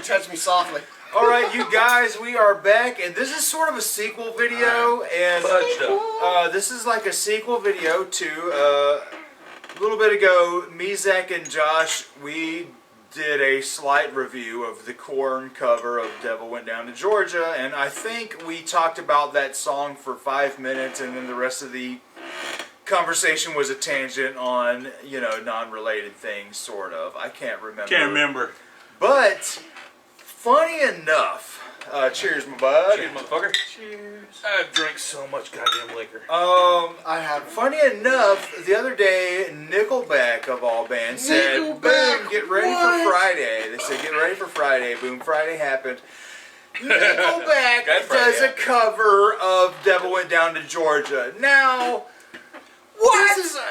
touch me softly. All right, you guys, we are back, and this is sort of a sequel video, and this is like a sequel video to a little bit ago. Me, Zach, and Josh, we did a slight review of the Korn cover of "Devil Went Down to Georgia," and I think we talked about that song for 5 minutes, and then the rest of the conversation was a tangent on, you know, non-related things, sort of. I can't remember. Can't remember. But funny enough, cheers, my bud. Cheers, motherfucker. Cheers. I've drank so much goddamn liquor. I have. Funny enough, the other day, Nickelback of all bands said, "Boom, get ready for Friday." They said, "Get ready for Friday." Boom, Friday happened. Nickelback does a cover of "Devil Went Down to Georgia." Now,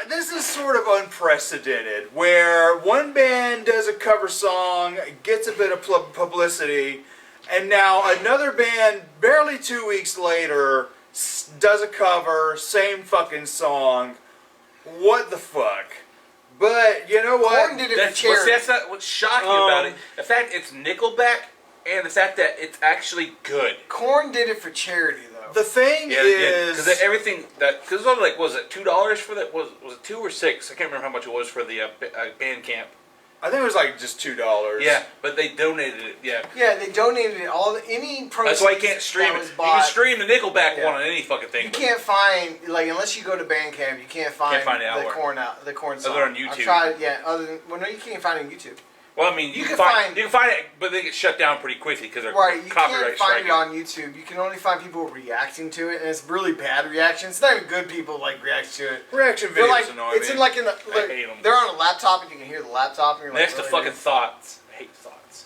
this is sort of unprecedented, where one band does a cover song, gets a bit of publicity, and now another band, barely 2 weeks later, does a cover, same fucking song. What the fuck? But you know what? Korn did it for charity. That's not what's shocking about it. The fact it's Nickelback, and the fact that it's actually good. Korn did it for charity, though. The thing is, because everything that it was only like, was it $2 for that? Was it $2 or $6? I can't remember how much it was for the Bandcamp. I think it was like just $2. Yeah, but they donated it. Yeah. Yeah, they donated it all. Any proceeds. That's why you can't stream it. You can stream the Nickelback one on any fucking thing. You can't find, like, unless you go to Bandcamp, you can't find the Korn song. Other on YouTube. I've tried, yeah. No, you can't find it on YouTube. Well, I mean, you can find it, but they get shut down pretty quickly because they're copyright striking. You can't find it on YouTube. You can only find people reacting to it, and it's really bad reactions. It's not even good people like react to it. Reaction videos annoy me. It's in like in the. I hate them. They're on a laptop, and you can hear the laptop. And you're next like, to fucking thoughts. I hate thoughts.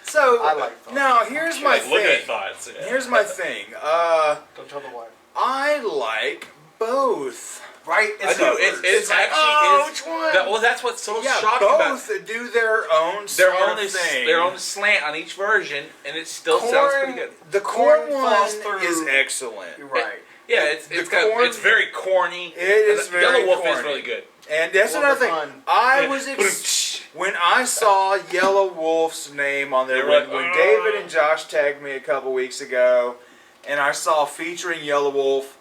So I like thoughts. Now here's my thing. Look at thoughts. Yeah. Here's my thing. Don't tell the wife. I like both. Right? It's like, actually which one? well, that's what's so shocking about it. Both do their own thing. Their own slant on each version, and it still sounds pretty good. The Korn one is excellent. You're right. It's very corny. It is very Yellow Wolf corny. is really good. And that's another thing. I was when I saw Yellow Wolf's name on there when David and Josh tagged me a couple weeks ago, and I saw featuring Yellow Wolf.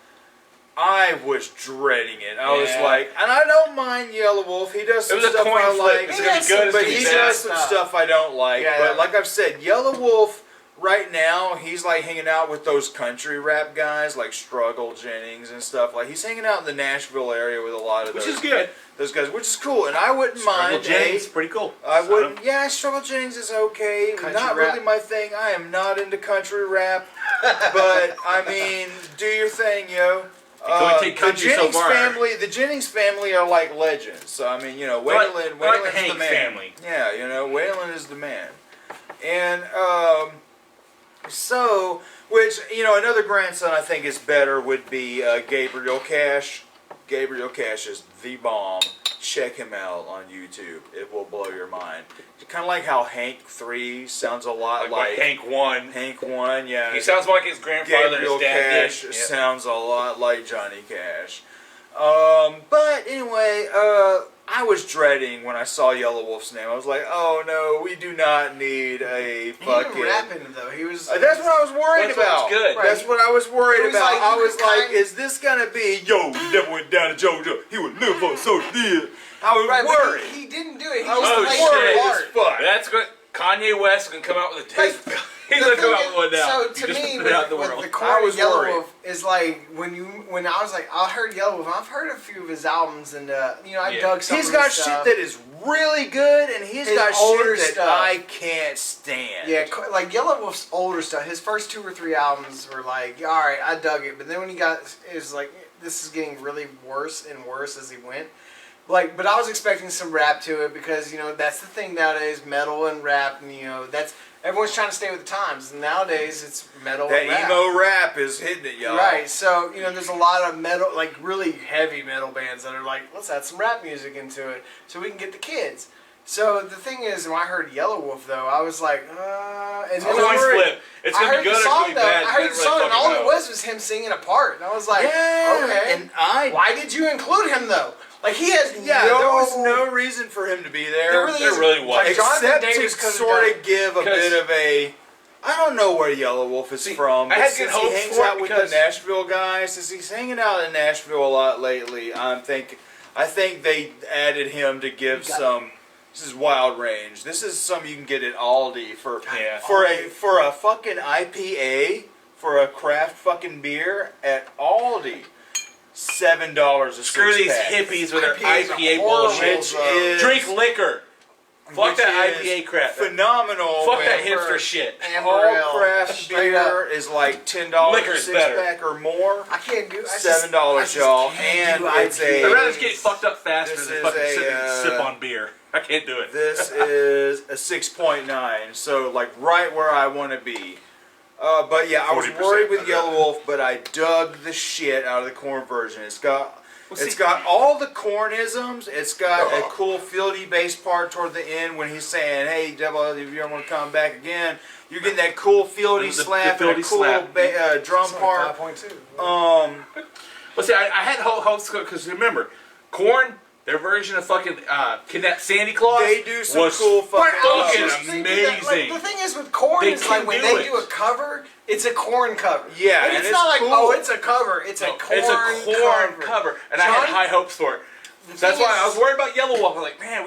I was dreading it. I was like, and I don't mind Yellow Wolf. He does some stuff I like. It's gonna be good, but he does some stuff I don't like. Yeah, but like I've said, Yellow Wolf right now, he's like hanging out with those country rap guys like Struggle Jennings and stuff. Like he's hanging out in the Nashville area with a lot of which is good. Those guys, which is cool, and I wouldn't mind. Struggle Jennings, pretty cool. I wouldn't. Yeah, Struggle Jennings is okay. Country not rap. really my thing. I am not into country rap, but I mean, do your thing, yo. The Jennings family are like legends. So I mean, you know, Waylon is the man. Family. Yeah, you know, Waylon is the man. And so, which you know, another grandson I think is better would be Gabriel Cash. Gabriel Cash is the bomb. Check him out on YouTube. It will blow your mind. Kind of like how Hank 3 sounds a lot like Hank 1. Hank 1, yeah. He sounds more like his grandfather Gabriel and his dad Cash did. sounds a lot like Johnny Cash. But anyway, I was dreading when I saw Yellow Wolf's name. I was like, oh no, we do not need a fucking... He wasn't rapping, though. He was... That's what I was worried about. Good. Right. That's what I was worried about. Like, I was like, is this gonna be, yo, the devil went down to Georgia, he would live for so did. I was worried. He didn't do it. He I was just worried played as fuck. That's good. Kanye West can come out with a tape. He's gonna come out with one now. So to me, with the Korn and Yellow Wolf is like when I was like, I heard Yellow Wolf. I've heard a few of his albums, and you know, I dug some. He's of got his shit stuff. that is really good, and he's His got older shit that stuff. I can't stand. Yeah, like Yellow Wolf's older stuff. His first 2 or 3 albums were like, all right, I dug it. But then when he got, it was like, this is getting really worse and worse as he went. Like, but I was expecting some rap to it because, you know, that's the thing nowadays, metal and rap, and, you know, that's, everyone's trying to stay with the times, and nowadays it's metal and rap. That emo rap is hitting it, y'all. Right, so, you know, there's a lot of metal, like, really heavy metal bands that are like, let's add some rap music into it so we can get the kids. So, the thing is, when I heard Yellow Wolf, though, I was like, and then Coin flip. It's going to be good or it's going to be bad. I heard the song, and all it was him singing a part, and I was like, okay. And why did you include him, though? Like he has there was no reason for him to be there. There really was. Except to sort of give a bit of a. I don't know where Yellow Wolf is from. But since he hangs out with the Nashville guys, since he's hanging out in Nashville a lot lately, I think they added him to give some. This is Wild Range. This is something you can get at Aldi for a fucking IPA, for a craft fucking beer at Aldi. $7 a six-pack. Screw these hippies with their IPA bullshit. Drink liquor. Fuck that IPA crap. Phenomenal. Fuck that hipster shit. All craft beer is like $10 a six-pack or more. I can't do $7, y'all. And it's I'd rather just get fucked up faster than fucking sit and sip on beer. I can't do it. This is a 6.9, so like right where I want to be. But yeah, I was worried with Yellow Wolf, but I dug the shit out of the Korn version. It's got all the Kornisms. It's got a cool fieldy bass part toward the end when he's saying, "Hey, Devil, if you ever want to come back again," you're getting that cool fieldy slap and a cool drum part. 5.2. Well, see, I had hopes because remember, Korn. Their version of fucking Kidnap Sandy Claus. They do some cool fucking amazing. The thing is with Korn is like when they do a cover, it's a Korn cover. Yeah, and it's not like oh, it's a cover. It's a Korn cover. And I had high hopes for it. That's why I was worried about Yellow Wolf. I'm like, man,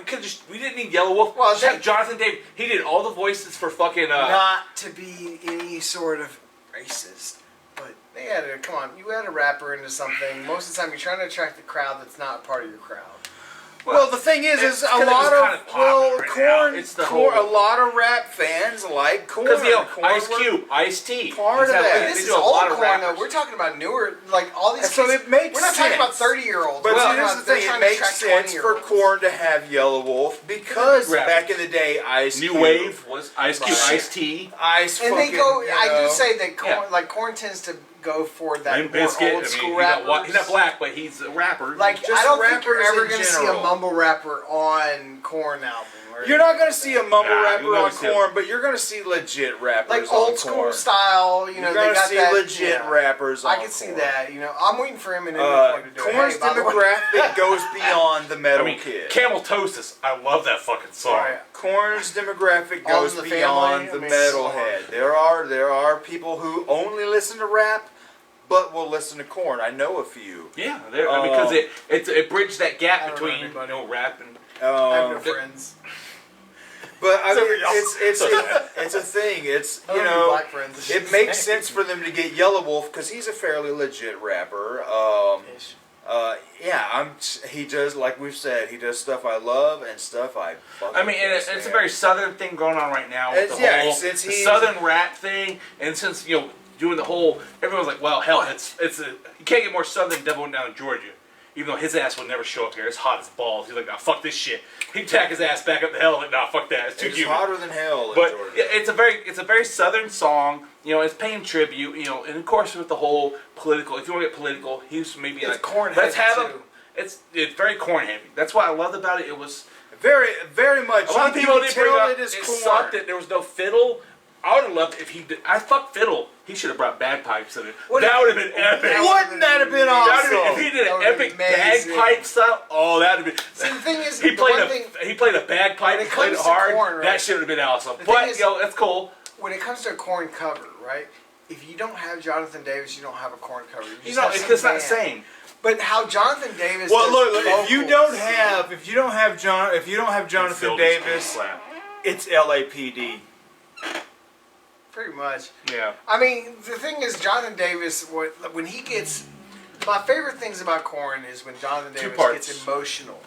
we didn't need Yellow Wolf. Well, just have Jonathan Davis. He did all the voices for fucking. Not to be any sort of racist. But they had to, come on, you add a rapper into something, most of the time you're trying to attract the crowd that's not part of your crowd. Well, the thing is a lot of Korn, a lot of rap fans like Korn. Because Ice Cube, Ice-T, part of that. This is old Korn though. We're talking about newer, like all these. So it makes we're not talking about 30-year-olds. But here's the thing: it makes sense for Korn to have Yellow Wolf because back in the day, Ice New Wave was Ice Cube, Ice-T, and they go. I do say that Korn, like Korn tends to go for that more old school rapper. He's not black, but he's a rapper. Like I don't think you're ever going to see a mumble rapper on Korn album. You're not going to see a mumble rapper on Korn, but you're going to see legit rappers like old school style. You know, you're going to see legit rappers on I can see that. You know, I'm waiting for him and Korn's demographic goes beyond the metal kid. Cameltosis, I love that fucking song. Korn's demographic goes beyond the metalhead. There are people who only listen to rap, but will listen to Korn. I know a few. Yeah, because it bridged that gap between rap and. I have no friends. But I mean, it's a thing. It's it makes sense for them to get Yellow Wolf because he's a fairly legit rapper. He does, like we've said, he does stuff I love and stuff I fucking it's a very southern thing going on right now with the southern rap thing, and since doing the whole, everyone's like, well, hell, you can't get more southern than Devil down in Georgia. Even though his ass would never show up here, it's hot as balls. He's like, nah, fuck this shit. He'd tack his ass back up the hell. Like, nah, fuck that. It's too humid. It's hotter than hell in Georgia. It's a very southern song. It's paying tribute. And of course with the whole political. If you want to get political, he's maybe it's like, Korn let's have him. It's very Korn heavy. That's what I loved about it. It was very, very much. A lot of people didn't bring up. It sucked that there was no fiddle. I would have loved if he did. I fuck fiddle. He should have brought bagpipes in it. That would have been epic. Wouldn't that have been awesome? If he did an epic bagpipe stuff, that would have been. See, the thing is, he played a bagpipe. He played it hard. Korn, right? That should have been awesome. But that's cool. When it comes to a Korn cover, right? If you don't have Jonathan Davis, you don't have a Korn cover. It's not the same. But how Jonathan Davis? Well, look. If you don't have Jonathan Davis, it's LAPD. Pretty much. Yeah. I mean, the thing is, Jonathan Davis, when he gets... My favorite things about Korn is when Jonathan Davis gets emotional.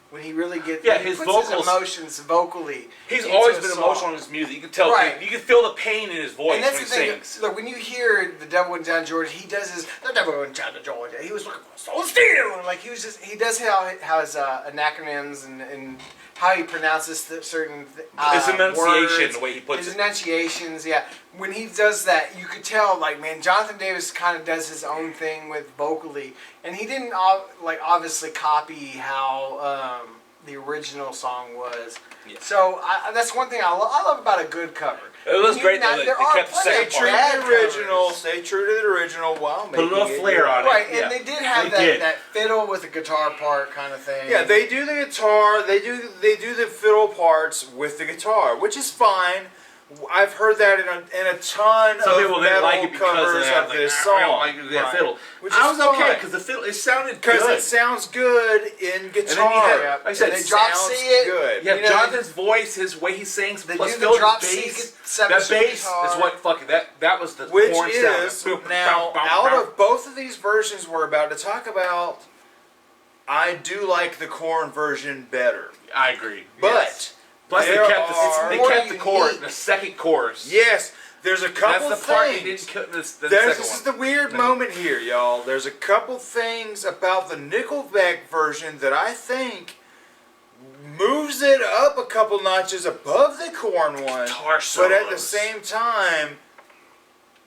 When he really gets... Yeah, his vocals... his emotions vocally. He's always been emotional in his music. You can tell. Right. You can feel the pain in his voice and that's when he sings. Look, when you hear The Devil Went Down to Georgia, he does the Devil Went Down to Georgia. He was looking for soul steel. Like, he does how his acronyms and how he pronounces certain his enunciation, words, the way he puts his enunciations, yeah. When he does that, you could tell, like, man, Jonathan Davis kind of does his own thing with vocally, and he didn't obviously copy how the original song was. Yeah. So that's one thing I love about a good cover. It was great that there they are kept the plenty second of part. bad Stay true to the original while Put a making little flair on it. Right, Yeah. and they did have They that fiddle with a guitar part kind of thing. Yeah, they do the guitar. They do the fiddle parts with the guitar, which is fine. I've heard that in a ton Some of people didn't metal like it because covers of this I song. don't like that fiddle. Which I is was okay fine. because the fiddle, it sounded Because good. it sounds good in guitar. Like I said, they it drop sounds C it. good. Yeah, You know, Jonathan's voice, his way he sings, they plus do the Phil's drop C bass. seven That bass guitar. is what fucking that was the Which Korn is sound. now out of both of these versions we're about to talk about, I do like the Korn version better. I agree. But Yes. Plus they there kept are- they more kept the chorus, unique. the second chorus. yes, there's a couple That's the part they things. didn't cut in the This second is one. the weird moment here, y'all. There's a couple things about the Nickelback version that I think moves it up a couple notches above the Korn one, Guitar but at the solos. same time,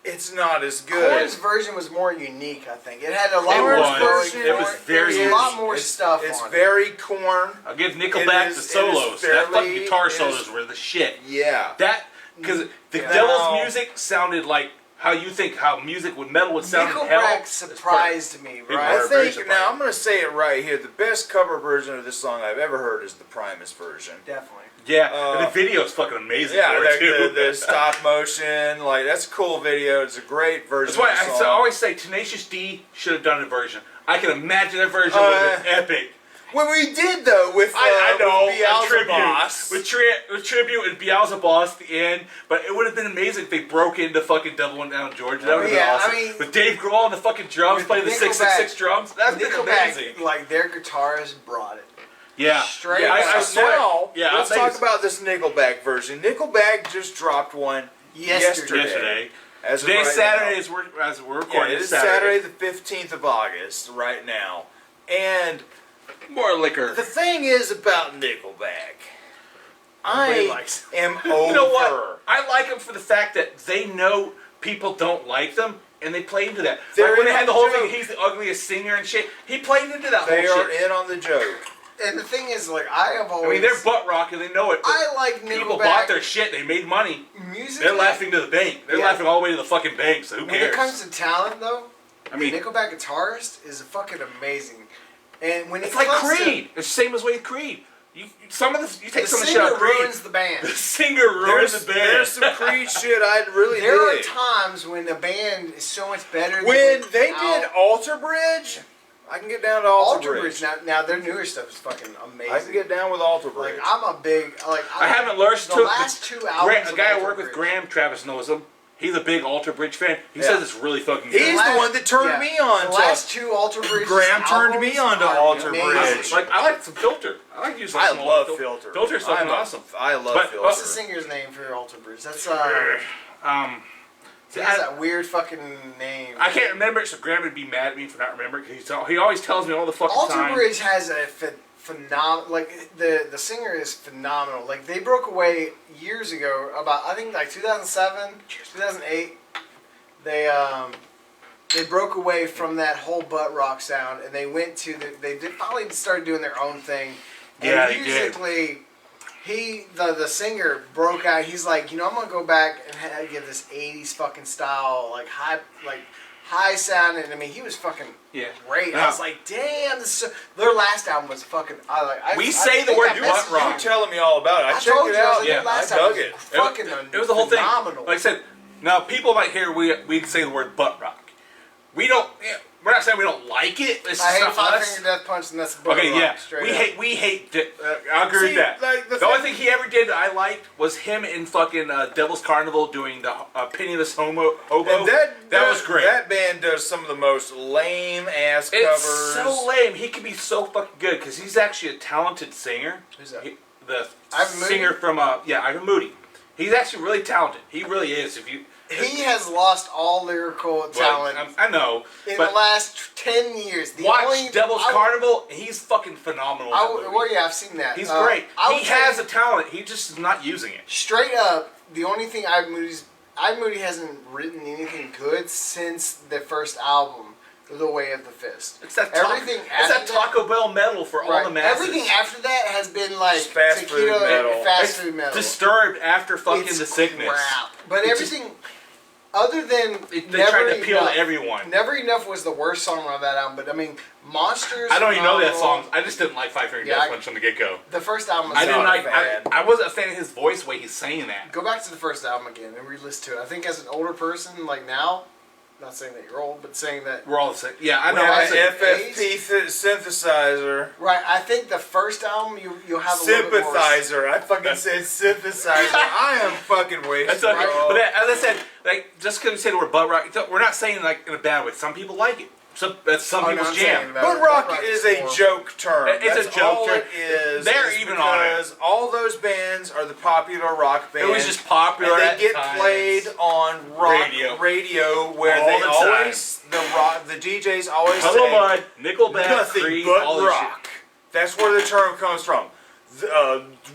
it's not as good. Korn's version was more unique, I think. It had a lot It more was. going It was for very There was a lot unique. more stuff It's on it. very Korn. I'll give It Nickelback is- the it is solos. That fucking fairly- guitar it is- solos were the shit. Yeah. That because the Yeah. Devil's Now- music sounded like how you think how music with metal would sound in hell. Nickelback surprised me, They right? were I very think, surprising. now I'm going to say it right here, the best cover version of this song I've ever heard is the Primus version. Definitely. Yeah, and the video's fucking amazing. Yeah, for it, too. the stop motion, like, that's a cool video. It's a great version That's why of the song. I always say Tenacious D should have done a version. I can imagine that version would have been epic. When we did, though, with I know, with a tribute. Beelzebub. With tribute and Beelzebub at the end, but it would have been amazing if they broke into fucking Double One Down Georgia. That would have been Yeah, awesome. I mean, with Dave Grohl on the fucking drums, with playing the Nickelback- 666 drums, that's amazing. Nickelback, like their guitarists brought it. Yeah. Straight Yeah, up. I so swear. now, Yeah, let's amazing. talk about this Nickelback version. Nickelback just dropped one yesterday. As of Today's right Saturday now. as we're Yeah, recording. it is Saturday the 15th of August right now. And More liquor. the thing is about Nickelback, Nobody I likes am over. You know what? I like them for the fact that they know people don't like them, and they play into that. They're Like when they in had the on whole the thing, joke. he's the ugliest singer and shit. He played into that They whole are shit. in on the joke. And the thing is, like, I have I always... mean, they're butt rock and they know it. But I like Nickelback. people bought their shit. They made money. Music. They're laughing to the bank. They're Yeah. laughing all the way to the fucking bank. So who When cares? it comes to talent, though, I mean, the Nickelback guitarist is fucking amazing. And when it's it like comes Creed. It's the same as with Creed. You take to, some of the the shit singer out of Creed. ruins the band. The singer ruins the band. There's some Creed shit I really There are dig. times when the band is so much better. When than they did Alter Bridge, I can get down to Alter Bridge. now their newer stuff is fucking amazing. I can get down with Alter Bridge. like I'm a big like I haven't listened the to last two Graham, albums. a of guy I Alter work with, Bridge. Graham, Travis knows him. He's a big Alter Bridge fan. He Yeah. says it's really fucking He's good. the one that turned me on The to- last two Alter Bridge. Graham turned me on to Alter Bridge. Like I like some Filter. I like using I some love Filter. Filter. Filter's fucking I'm a- awesome. I love But- Filter. What's the singer's name for Alter Bridge? That's he has that weird fucking name. I can't remember it, so Graham would be mad at me for not remembering. Because he always tells me all the fucking Alter time. Bridge has a phenomenal. Like the singer is phenomenal. Like they broke away years ago. About I think like 2007, 2008. They broke away from that whole butt rock sound, and they went to they finally started doing their own thing. And Yeah, they did. musically, the singer broke out. He's like, I'm gonna go back and give this '80s fucking style, like high sounding. I mean, he was fucking great. I was like, damn, their last album was fucking. We say the word butt You rock. were telling me all about it. I checked told it you, I was out. like, Yeah, their last I album dug was it. Fucking It was the whole thing. phenomenal. Like I said, now people might hear we'd say the word butt rock. We don't. Yeah, we're not saying we don't like it. It's I just hate not Five us. Finger Death Punch, and that's butt Okay, rock, yeah, straight we up. hate. I agree with See, that. like, the the only thing- thing he ever did that I liked was him in fucking Devil's Carnival doing the Penniless Hobo. And that was great. That band does some of the most lame ass It's covers. so lame. He can be so fucking good because he's actually a talented singer. Who's that? The Ivan Moody? singer from Ivan Moody. He's actually really talented. He really is. He has lost all lyrical talent I know. in but the last 10 years. watch Devil's Carnival. He's fucking phenomenal. in that movie. Well, yeah, I've seen that. He's great. I He would has say a talent. He just is not using it. straight up, the only thing Ivan Moody hasn't written anything good since the first album. the way of the fist. It's that Taco Bell metal for all the masses. Everything after that has been like fast food metal. Fast food metal. Disturbed after fucking the sickness. Crap. But everything other than they tried to appeal to everyone. Never Enough was the worst song on that album, but I mean, Monsters. I don't even know that song. I just didn't like Five Finger Death Punch from the get-go. The first album was I wasn't a fan of his voice, the way he's saying that. Go back to the first album again and re-listen to it. I think as an older person, like now, not saying that you're old, but saying that we're all the same. Yeah, I know. FFP synthesizer. Right, I think the first album you'll have a little bit more. Sympathizer. I fucking said synthesizer. I am fucking wasted. But as I said, like just because we say the word butt rock, we're not saying like in a bad way. Some people like it. That's some people's jam. Butt rock is a joke term. It's a joke term. It is. They're even on it. Because all those bands are the popular rock bands. It was just popular. And they get played on rock radio where they always the DJs always Hello say Mud, Nickelback, nothing Creed, but all rock. That's where the term comes from.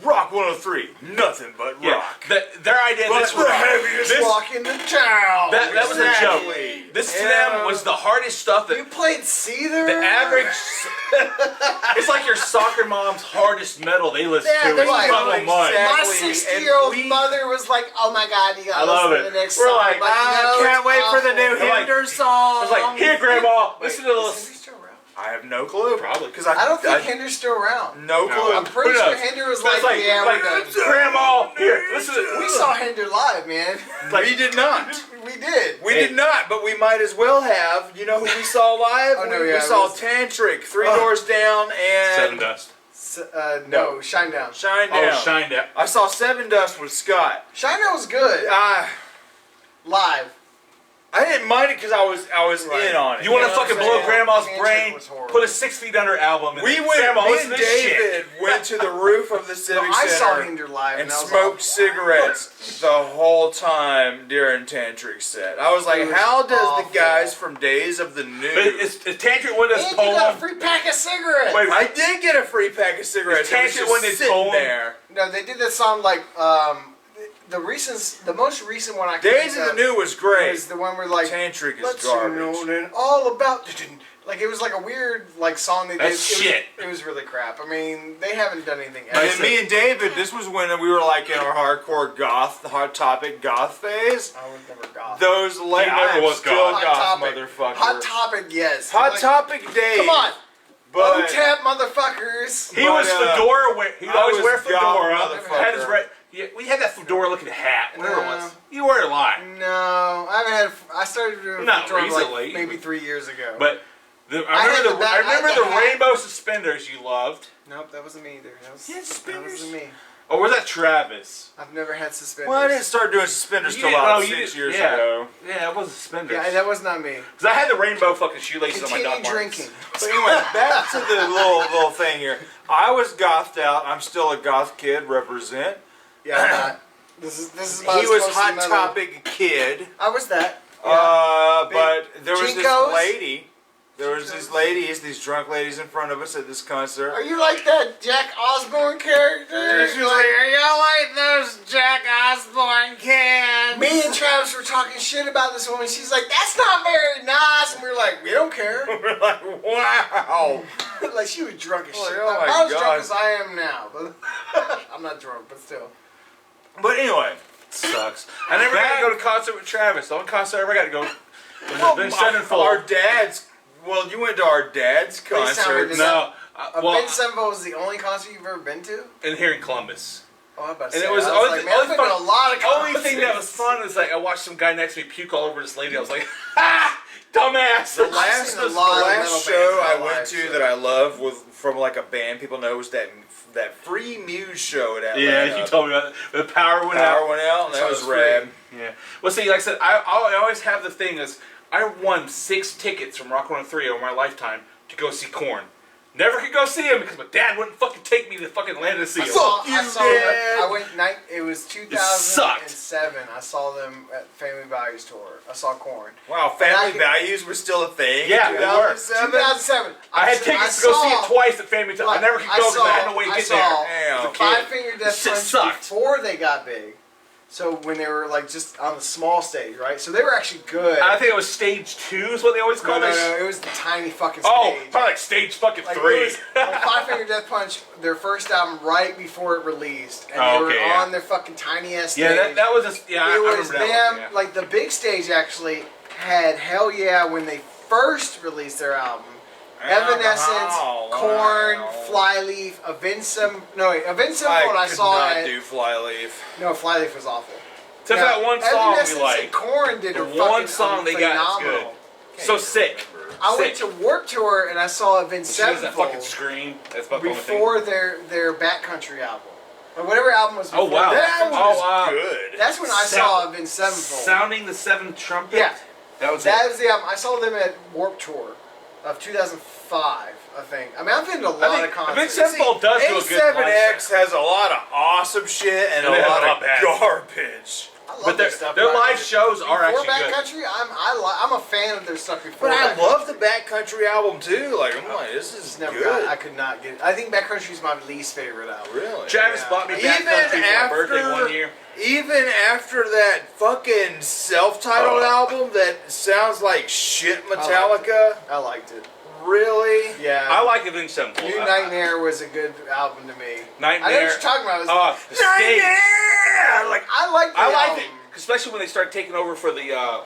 Rock 103, nothing but rock. Their idea but the heaviest rock in the town. That was a joke. This to them was the hardest stuff that you played Seether. The average, it's like your soccer mom's hardest metal they listen to. It's My 60-year-old mother was like, "Oh my God, you gotta listen to the next song." We're like, I can't wait for the new Hinder song. I was like, "Here, Grandma, listen to this." I have no clue. Probably. Because I don't think Hinder's still around. No clue. I'm pretty sure Hinder was like, yeah, we're done. Grandma, here, listen. We saw Hinder live, man. We did not. We did. We did not, but we might as well have. You know who we saw live? We saw Tantric, Three Doors Down, and Seven Dust. No, Shine Down. Shine Down. Oh, Shine Down. I saw Seven Dust with Scott. Shine Down was good. Live. I didn't mind it because I was in on it. You want to fucking blow Grandma's brain? Put a 6 Feet Under album in me and David went to the roof of the Civic Center. I saw Hinder live and smoked cigarettes the whole time during Tantric set. I was like, how does the guys from Days of the New... Is Tantric with us Poland? You got a free pack of cigarettes. Wait, I did get a free pack of cigarettes. Tantric when they Poland there. No, they did that song like... the most recent one I can Days of the New was great. Was the one where like Tantric is garbage. You know all about like it was like a weird like song they did. Shit. It was really crap. I mean, they haven't done anything. And me and David, this was when we were like in our hardcore Hot Topic goth phase. I was never goth. Those late I was still goth, motherfucker. Hot Topic, yes. Hot Topic Dave. Come on. But OTAP motherfuckers. He was fedora. He always wear fedora. Had his yeah, we had that fedora-looking hat, whatever it was. You wore it a lot. No, I haven't had. I started doing fedora like maybe 3 years ago. But I remember the rainbow suspenders you loved. Nope, that wasn't me either. That wasn't me. Or was that Travis? I've never had suspenders. Well, I didn't start doing suspenders till about 6 years ago. Yeah, it was suspenders. Yeah, that was not me. Because I had the rainbow fucking shoelaces on my Doc Martens. Drinking. So anyway, back to the little thing here. I was gothed out. I'm still a goth kid. Represent. Yeah, I'm not. This is my He was Hot Topic kid. I was that. Yeah. But there was Chico's? this lady. There was these drunk ladies in front of us at this concert. Are you like that Jack Osborne character? She was like, are y'all like those Jack Osborne kids? Me and Travis were talking shit about this woman. She's like, that's not very nice. And we were like, we don't care. We're like, wow. Like, she was drunk as shit. Oh my I was God. drunk as I am now. But I'm not drunk, but still. But anyway. Sucks. I never got to go to concert with Travis. The only concert I ever got to go was Ben Sevenfold. Our dad's... Well, you went to our dad's concert. No. Ben Sevenfold was the only concert you've ever been to? And here in Columbus. Oh, I'm about to and say, it was a lot of concerts. Only thing that was fun was like I watched some guy next to me puke all over this lady. I was like, ha! Dumbass! The last show I went to that I love was from like a band people know was that Free Muse show at Atlanta. Yeah, you told me about it. The power went out. Power went out, and that was rad. Yeah. Well, see, like I said, I always have the thing is I won 6 tickets from Rock 103 over my lifetime to go see Korn. Never could go see him because my dad wouldn't fucking take me to fucking Atlanta to see him. I went it was 2007. I saw them at Family Values tour. I saw Korn. Wow, Family Values were still a thing. Yeah, they were. 2007. I had tickets to go see it twice at Family Values. I never could go because I had no way to get there. The Five Finger Death Punch before they got big. So when they were like just on the small stage, right? So they were actually good. I think it was stage 2 is what they always call it. No, it was the tiny fucking stage. Oh, probably like stage fucking 3. It was, like Five Finger Death Punch, their first album right before it released, and they were on their fucking tiny ass stage. Yeah, that was a, I remember was that them. one, yeah. Like the big stage actually had Hell Yeah when they first released their album. Evanescence, Korn, Flyleaf, Avenged Sevenfold. I saw could not do Flyleaf. No, Flyleaf was awful. Except for that one song we like. And Korn did the a one song they got is good. So sick. I went to Warped Tour and I saw Avenged Sevenfold. That fucking scream. That's about before their Backcountry album. Or whatever album was before. Oh wow. That was good. That's when I saw Avenged Sevenfold. Sounding the Seventh Trumpet? Yeah. That was the album. I saw them at Warped Tour of 2005, I think. I mean, I've been to a lot of concerts. Avenged Sevenfold does do a good A7X has a lot of awesome shit and a lot of garbage. I love their live shows are actually good. Backcountry, I'm a fan of their stuff before. But I love the Backcountry album too. Like I'm like, this is good. I could not get it. I think Backcountry is my least favorite album. Really? Travis bought me Backcountry for my birthday one year. Even after that fucking self-titled album that sounds like shit Metallica. I liked it. Really? Yeah. I like Avenged Sevenfold. New Nightmare was a good album to me. Nightmare. I know what you're talking about. Nightmare! Like, I liked it. Especially when they start taking over for the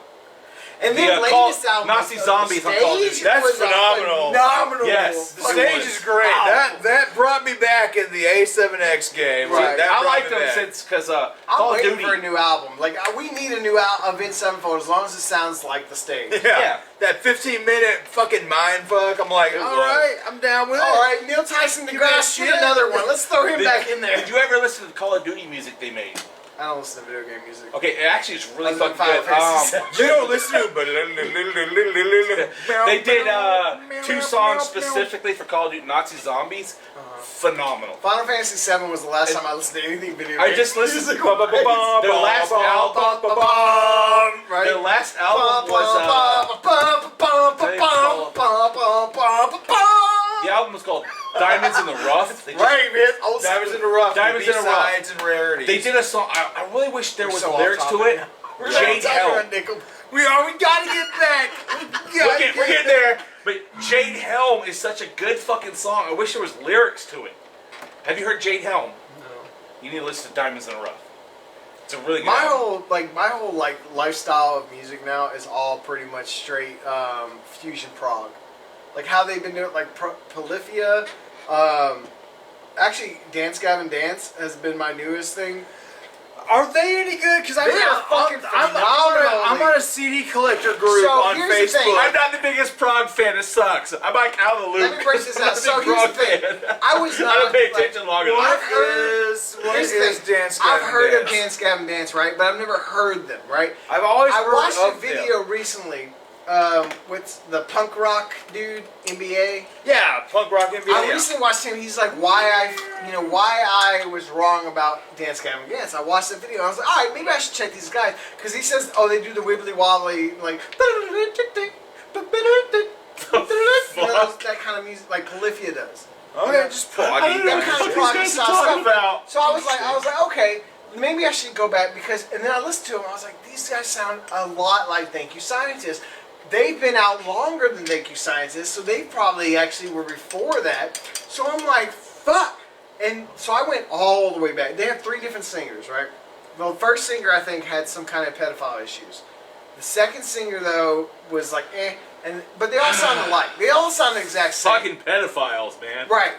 and then latest album, Nazi Zombies on Call of Duty. That's phenomenal. Phenomenal. Yes, the stage is great. That brought me back in the A7X game. Right. I liked them since because Call of Duty. for a new album. Like we need a new Avenged Sevenfold as long as it sounds like the stage. Yeah. That 15-minute fucking mind fuck. I'm like, all right, I'm down with it. All right, Neil Tyson deGrasse, shoot another one. Let's throw him back in there. Did you ever listen to the Call of Duty music they made? I don't listen to video game music. Okay, it actually is really fucking good. You don't listen to They did 2 songs specifically for Call of Duty Nazi Zombies. Phenomenal. Final Fantasy VII was the last time I listened to anything video game. I just listened to their last album. Their last album was the album was called Diamonds in the Rough. Diamonds in the Rough. Diamonds in the Rough. B-sides and rarities. They did a song. I really wish there was lyrics to it. Jade Helm. We gotta get back. We're getting there. But Jade Helm is such a good fucking song. I wish there was lyrics to it. Have you heard Jade Helm? No. You need to listen to Diamonds in the Rough. It's a really good my album. whole lifestyle of music now is all pretty much straight fusion prog. Like how they've been doing like Polyphia. Actually, Dance Gavin Dance has been my newest thing. Are they any good? Because I'm on a CD collector group on Facebook. I'm not the biggest prog fan. It sucks. I'm like out of the loop. Let me break this out. So here's the thing. I was not. I don't pay attention long enough. What is Dance Gavin Dance? I've heard of Dance Gavin Dance, right? But I've never heard them, right? I've always heard of them. I watched a video recently with the punk rock dude, NBA. Yeah, punk rock NBA. I recently watched him. He's like, why I was wrong about Dance Gavin Dance. I watched the video. I was like, all right, maybe I should check these guys because he says, oh, they do the wibbly wobbly like. That kind of music, like Polyphia does. Okay, just proggy. That kind of proggy stuff. So I was like, okay, maybe I should go back and then I listened to them. I was like, these guys sound a lot like Thank You Scientists. They've been out longer than Thank You Scientists, so they probably actually were before that. So I'm like, fuck. And so I went all the way back. They have 3 different singers, right? The first singer, I think, had some kind of pedophile issues. The second singer, though, was like, but they all sound alike. They all sound the exact same. Fucking pedophiles, man. Right.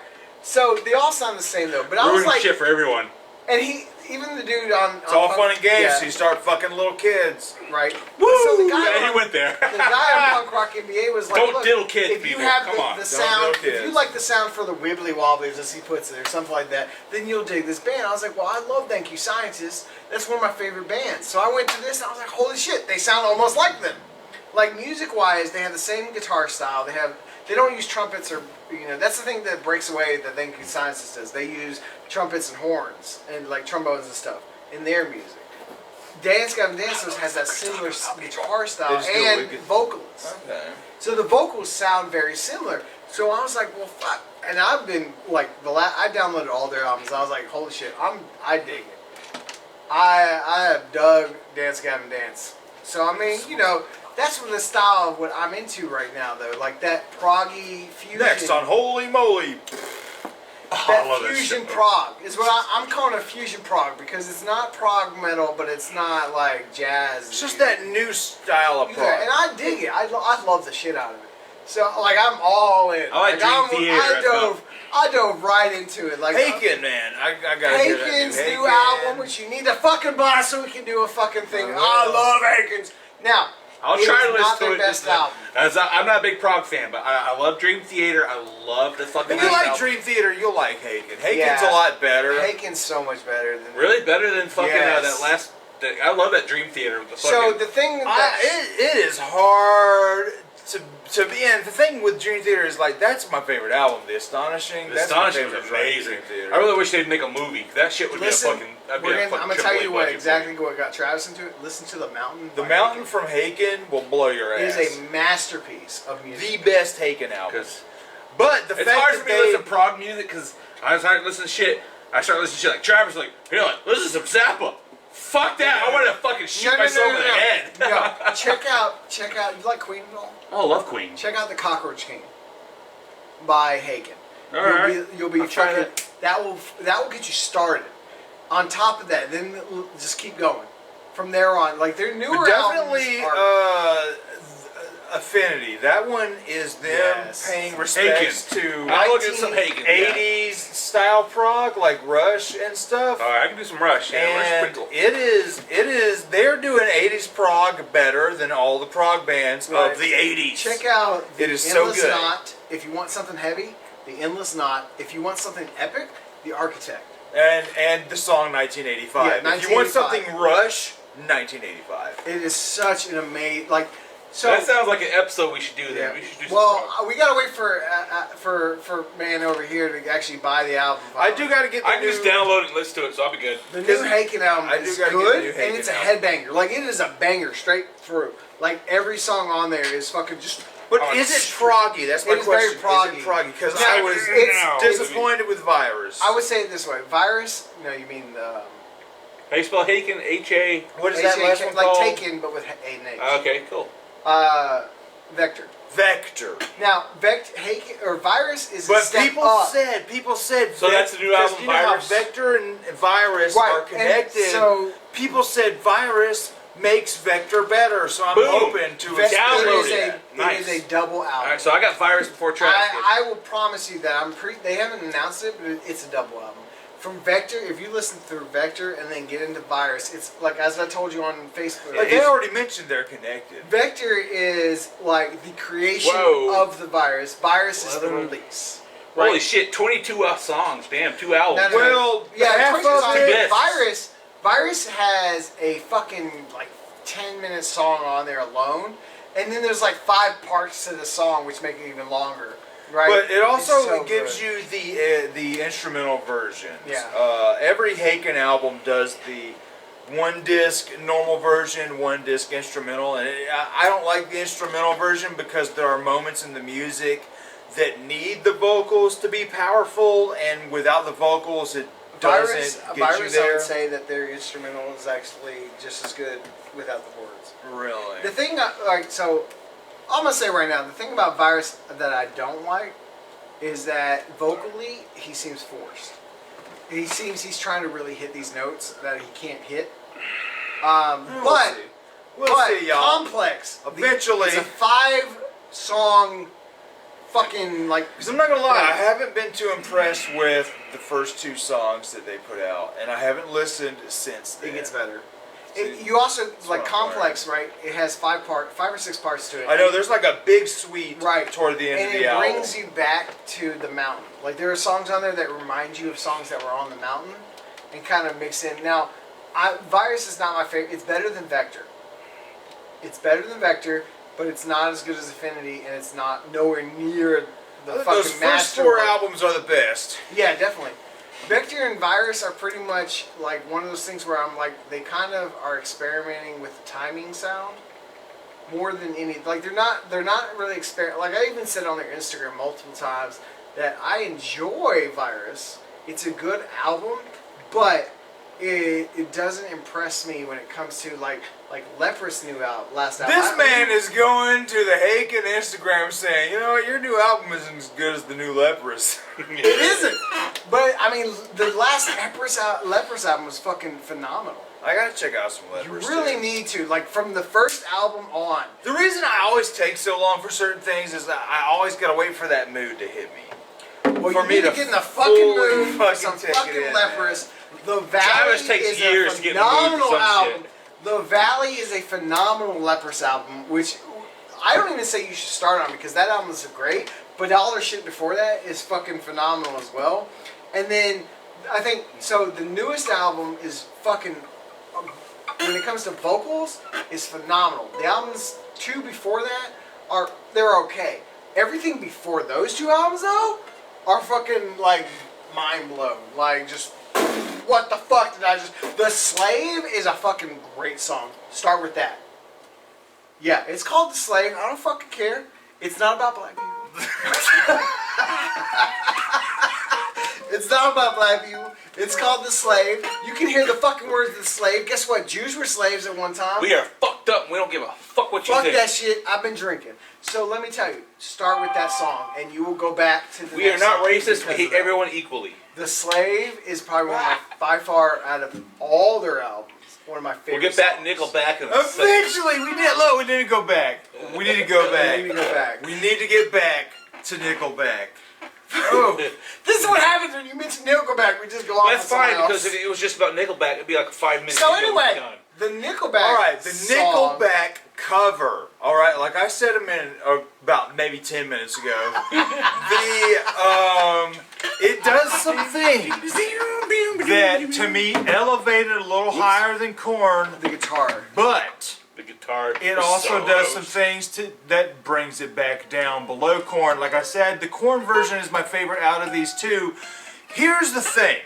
So they all sound the same, though. But I was like, shit for everyone. And even the dude on it's all fun and games. Yeah. So you start fucking little kids, right? Woo! So the guy he went there. The guy on Punk Rock NBA was like, "Don't diddle kids, if you people. have Come on, the sound, if you like the sound for the wibbly wobblies, as he puts it, or something like that, then you'll dig this band." I was like, "Well, I love Thank You Scientists. That's one of my favorite bands." So I went to this, and I was like, "Holy shit! They sound almost like them." Like music-wise, they have the same guitar style. They don't use trumpets or that's the thing that breaks away that Thank You Scientists does. They use trumpets and horns and like trombones and stuff in their music. Dance Gavin Dance has that similar guitar style and vocals. Okay. So the vocals sound very similar. So I was like, well, fuck. And I've been like I downloaded all their albums. I was like, holy shit, I dig it. I have dug Dance Gavin Dance. So I mean, you know, that's the style of what I'm into right now, though. Like that proggy fusion. Next on Holy Moly. That fusion prog is what I'm calling a fusion prog because it's not prog metal, but it's not like jazz. It's just that new style of prog. Yeah, and I dig it. I love the shit out of it. So like I'm all in. I like Dream Theater. I dove right into it. Like Haken, man, I gotta hear that Haken's new album, which you need to fucking buy so we can do a fucking thing. I love Haken's. Now, I'll try to listen to it. Best album. I'm not a big prog fan, but I love Dream Theater. I love the fucking. If you like Dream Theater, you'll like Haken. Haken's a lot better. Haken's so much better than. Really better than fucking that last. I love that Dream Theater. With the fucking, so the thing that it is hard to be in. The thing with Dream Theater is like that's my favorite album. The Astonishing. The Astonishing was amazing. I really wish they'd make a movie. That shit would be a fucking. I'm gonna tell you what got Travis into it. Listen to The Mountain. The Mountain from Haken will blow your ass. It is a masterpiece of music. The best Haken album. But the it's fact hard that for me to listen to prog music because I started listening to shit. I started listening to shit like Travis, like, here, like, listen to some Zappa. Fuck that! I want to fucking shoot myself in the head. No, check out. You like Queen at all? Oh, I love Queen. Check out The Cockroach King by Haken. Alright. You'll be fucking. That will get you started. On top of that, then just keep going. From there on, like their newer definitely albums Affinity. That one is them paying respects to I'll look at some Haken. 80s style prog like Rush and stuff. I can do some Rush. Yeah, and Rush cool. it is. They're doing 80s prog better than all the prog bands of the 80s. Check out the It is Endless so good. Knot if you want something heavy. The Endless Knot. If you want something epic, The Architect. And the song 1985. Yeah, if you want something Rush, 1985. It is such an amazing So that sounds like an episode we should do. Then yeah. We should do. We gotta wait for man over here to actually buy the album. I do gotta get. I can just download it and listen to it, so I'll be good. The new Haken album is good, and it's a headbanger. Like it is a banger straight through. Like every song on there is fucking just. But is it proggy? That's my question. Very proggy. Is it proggy? Because I was disappointed with Virus. I would say it this way: Virus. No, you mean the. How you spell Haken? H-A. What is that last one called? Like Taken, but with A and H. Okay, cool. Vector. Now, Haken or Virus is a step up. People said. So that's the new album, you know Virus. How Vector and Virus are connected. So people said Virus makes Vector better. So I'm hoping to download it. It is a double album. All right, so I got Virus before Travis. I will promise you that they haven't announced it, but it's a double album. From Vector, if you listen through Vector and then get into Virus, it's like, as I told you on Facebook. Like they already mentioned they're connected. Vector is like the creation of the Virus. Virus is the release. Right? Holy shit, 22 songs. Damn, 2 albums. No. Well, yeah, 22 songs. Virus has a fucking like 10-minute song on there alone. And then there's like 5 parts to the song, which make it even longer. Right. But it also gives you the instrumental versions. Yeah. Every Haken album does the 1 disc normal version, 1 disc instrumental, and I don't like the instrumental version because there are moments in the music that need the vocals to be powerful, and without the vocals, it doesn't get you there. I would say that their instrumental is actually just as good without the words. Really. The thing, I'm gonna say right now, the thing about Virus that I don't like is that vocally he seems forced. He seems he's trying to really hit these notes that he can't hit. We'll see, y'all. Complex. Eventually, it's a 5-song fucking like. Because I'm not gonna lie, I haven't been too impressed with the first 2 songs that they put out, and I haven't listened since then. It gets better. You also like Complex, right? It has 5 or 6 parts to it. I know there's like a big suite toward the end of the album. And it brings you back to the mountain. Like there are songs on there that remind you of songs that were on the mountain, and kind of mix in. Now, Virus is not my favorite. It's better than Vector. But it's not as good as Affinity, and it's not nowhere near the fucking those first 4 albums are the best. Yeah, definitely. Vector and Virus are pretty much like one of those things where I'm like, they kind of are experimenting with the timing sound more than any. Like they're not really like I even said on their Instagram multiple times that I enjoy Virus. It's a good album, but it doesn't impress me when it comes to like Leprous last album. This man is going to the Haken Instagram saying, you know what, your new album isn't as good as the new Leprous. It isn't. But I mean, the last Leprous album was fucking phenomenal. I gotta check out some Leprous. You really need to, like, from the first album on. The reason I always take so long for certain things is that I always gotta wait for that mood to hit me. Well, for you me need to get in the fucking mood for some take fucking it in, Leprous. The Valley Travis takes is years a to get in the mood for phenomenal some album. shit. The Valley is a phenomenal Leprous album, which I don't even say you should start on because that album is great, but all their shit before that is fucking phenomenal as well. And then I think so. The newest album is fucking. When it comes to vocals, is phenomenal. The albums 2 before that they're okay. Everything before those 2 albums though are fucking like mind blown. Like just what the fuck did I just? The Slave is a fucking great song. Start with that. Yeah, it's called The Slave. I don't fucking care. It's not about black people. It's not about black people. It's called The Slave. You can hear the fucking words of the slave. Guess what? Jews were slaves at one time. We are fucked up. We don't give a fuck what you think. Fuck that shit. I've been drinking. So let me tell you. Start with that song, and you will go back to the We are next not song racist. We because hate of that. everyone equally. The Slave is probably one of my, by far, out of all their albums, one of my favorite We'll get back songs. Nickelback. Eventually, we didn't go back. We need to go back. We need to go back. We need to get back to Nickelback. Oh. This is what happens when you mention Nickelback. We just go off. That's on fine someone because else. if it was just about Nickelback, it'd be like a 5-minute So video anyway, done. the Nickelback. All right, the song, Nickelback cover. All right, like I said about maybe 10 minutes ago, it does some things that to me elevated a little higher than Korn, the guitar. but The guitar. it the also does solos. some things that brings it back down below Korn. Like I said, the Korn version is my favorite out of these 2. Here's the thing.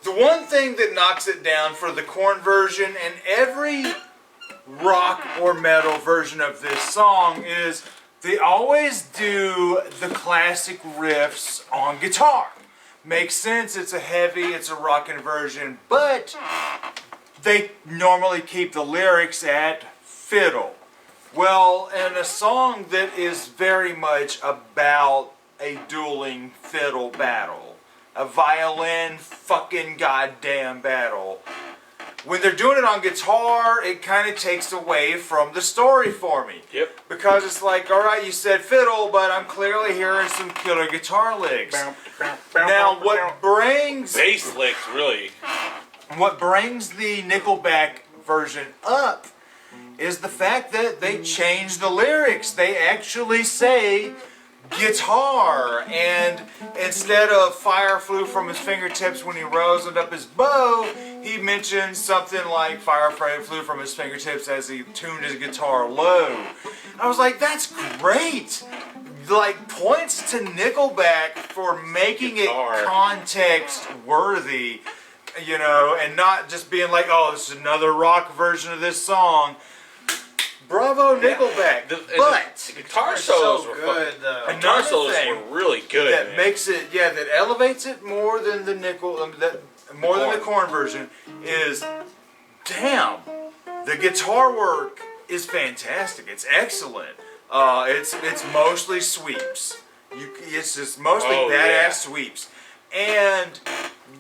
The one thing that knocks it down for the Korn version and every rock or metal version of this song is they always do the classic riffs on guitar. Makes sense, it's a rockin' version, but they normally keep the lyrics at fiddle. Well, in a song that is very much about a dueling fiddle battle, a violin fucking goddamn battle, when they're doing it on guitar, it kind of takes away from the story for me. Yep. Because it's like, alright, you said fiddle, but I'm clearly hearing some killer guitar licks. Now, what brings Bass licks, really. the Nickelback version up is the fact that they changed the lyrics. They actually say guitar, and instead of fire flew from his fingertips when he rose up his bow, he mentions something like fire flew from his fingertips as he tuned his guitar low. I was like, that's great. Like, points to Nickelback for making it context worthy, you know, and not just being like, oh, this is another rock version of this song. Bravo, Nickelback. The guitar solos were good. The guitar solos were really good. That man. makes it, that elevates it more than the than the Korn version is, damn, the guitar work is fantastic. It's excellent. It's mostly sweeps. It's just mostly badass sweeps, and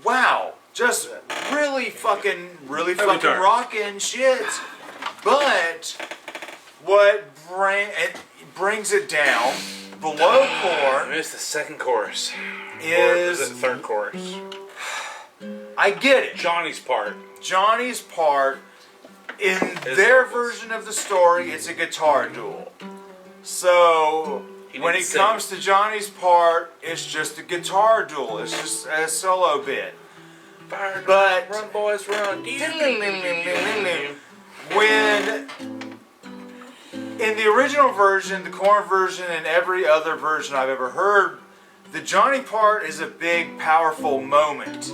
wow, just really fucking rocking shit. But what brings it down below Korn I missed the second chorus. is the third chorus. I get it. Johnny's part. Johnny's part in their version of the story, it's a guitar duel. So when it comes to Johnny's part, it's just a guitar duel. It's just a solo bit. But Run, boys, run. when in the original version, the Korn version, and every other version I've ever heard, the Johnny part is a big, powerful moment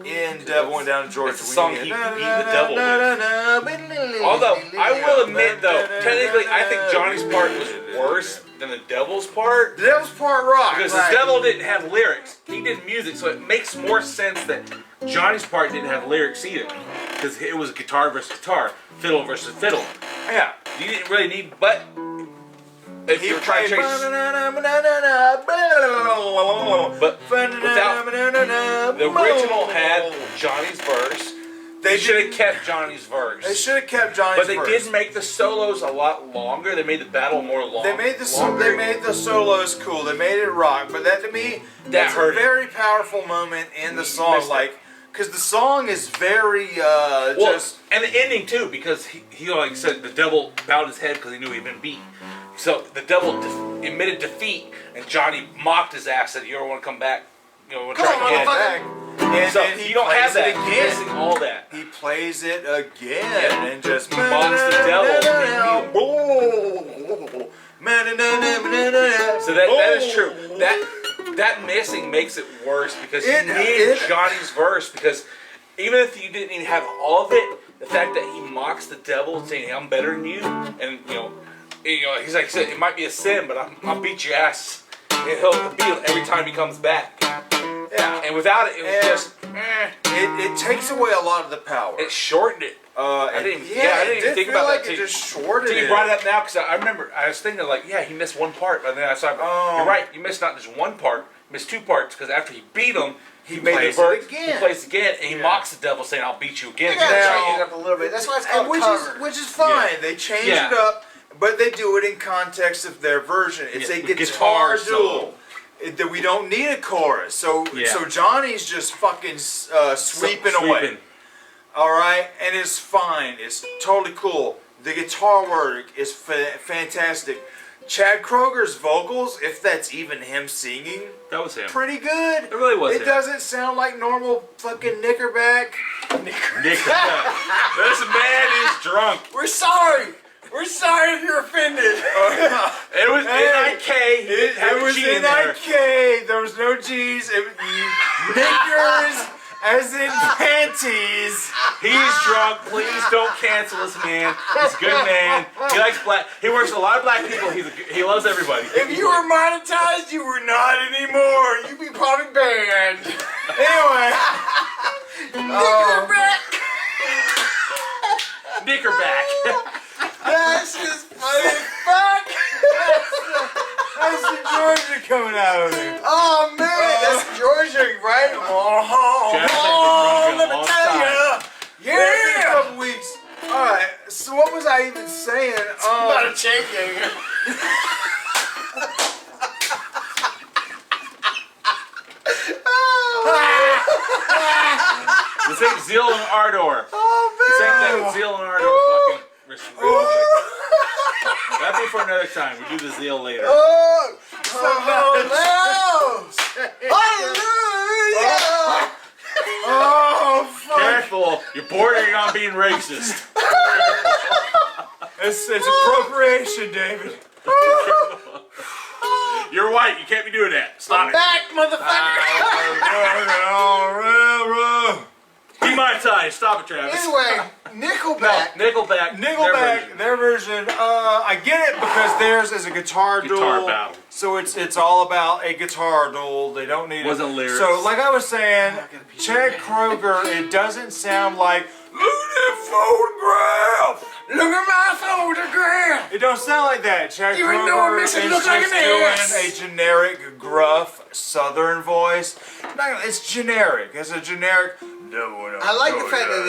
in Devil Went Down to Georgia. It's the song he beat the devil with. Although, I will admit, though, technically, I think Johnny's part was worse than the Devil's part. The Devil's part rocks. Because the Devil didn't have lyrics. He did music, so it makes more sense that Johnny's part didn't have lyrics either. Because it was guitar versus guitar, fiddle versus fiddle. Yeah. You didn't really need, but if you're trying to change... But without... The original had Johnny's verse. They should have kept Johnny's verse. They should have kept Johnny's verse. But they did make the solos a lot longer. They made the battle more long. They made the solos cool. They made it rock. But that to me, that's a very powerful moment in the song. Like, because the song is very just... And the ending too, because he like said, the devil bowed his head because he knew he'd been beat. So the devil admitted defeat, and Johnny mocked his ass, said, "You ever want to come back? You know, come on, motherfucker!" And so he you don't have that. Again. Missing all that. He plays it again and just mocks the devil. So that is true. That missing makes it worse because you need Johnny's verse, because even if you didn't even have all of it, the fact that he mocks the devil saying, "I'm better than you," and you know, he's like, "It might be a sin, but I'll beat your ass." And he'll beat him every time he comes back. Yeah, and without it, it was just. It takes away a lot of the power. It shortened it. I didn't even think about that. It just shortened it. You brought it up now because I remember I was thinking like, yeah, he missed one part, but then I saw. You're right. You missed not just one part. You missed two parts because after he beat him, he made the verse again. He plays again, and he mocks the devil, saying, "I'll beat you again." They gotta change it up a little bit. That's why it's called cover. Which is fine. Yeah. They change it up, but they do it in context of their version. It's a guitar duel. That we don't need a chorus, so Johnny's just fucking sweeping away. All right, and it's fine. It's totally cool. The guitar work is fantastic. Chad Kroger's vocals, if that's even him singing, that was him. Pretty good. It really was. It doesn't sound like normal fucking Nickelback. Nickelback. This man is drunk. We're sorry. We're sorry if you're offended. It was N-I-K. It was N-I-K. There was no G's. It was knickers as in panties. He's drunk. Please don't cancel this man. He's a good man. He likes black. He works with a lot of black people. He loves everybody. If you were monetized, you were not anymore. You'd be probably banned. Anyway. Nickelback. That's just funny as fuck. That's the Georgia coming out of it. Oh man, that's Georgia, right? Let me tell you. Yeah. It's been a couple weeks. All right. So what was I even saying? About a chain gang. This ain't Zeal and Ardor. Oh man. This ain't that Zeal and Ardor fucking. That'll be for another time. We do the Zeal later. Oh hallelujah! Oh, fuck. Careful, you're bordering on being racist. It's appropriation, David. You're white. You can't be doing that. Stop it. Back, motherfucker. Demonetized. Stop it, Travis. Anyway, Nickelback. Nickelback. Their version. I get it because theirs is a guitar duel. Battle. So it's all about a guitar duel. They don't need Wasn't lyrics. So like I was saying, Chad Kroger, it doesn't sound like look at that photograph. Look at my photograph. It don't sound like that. Chad Even though Kroger it makes it is look like just an ass. doing a generic, gruff Southern voice. No, it's generic. It's a generic. I like the fact that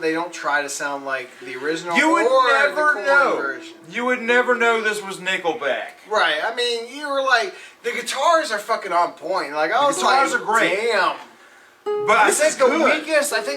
they don't try to sound like the original. You would never the Korn know. version. You would never know this was Nickelback. Right. I mean, you were like, the guitars are fucking on point. Like I was guitars like, are great. Damn. But I think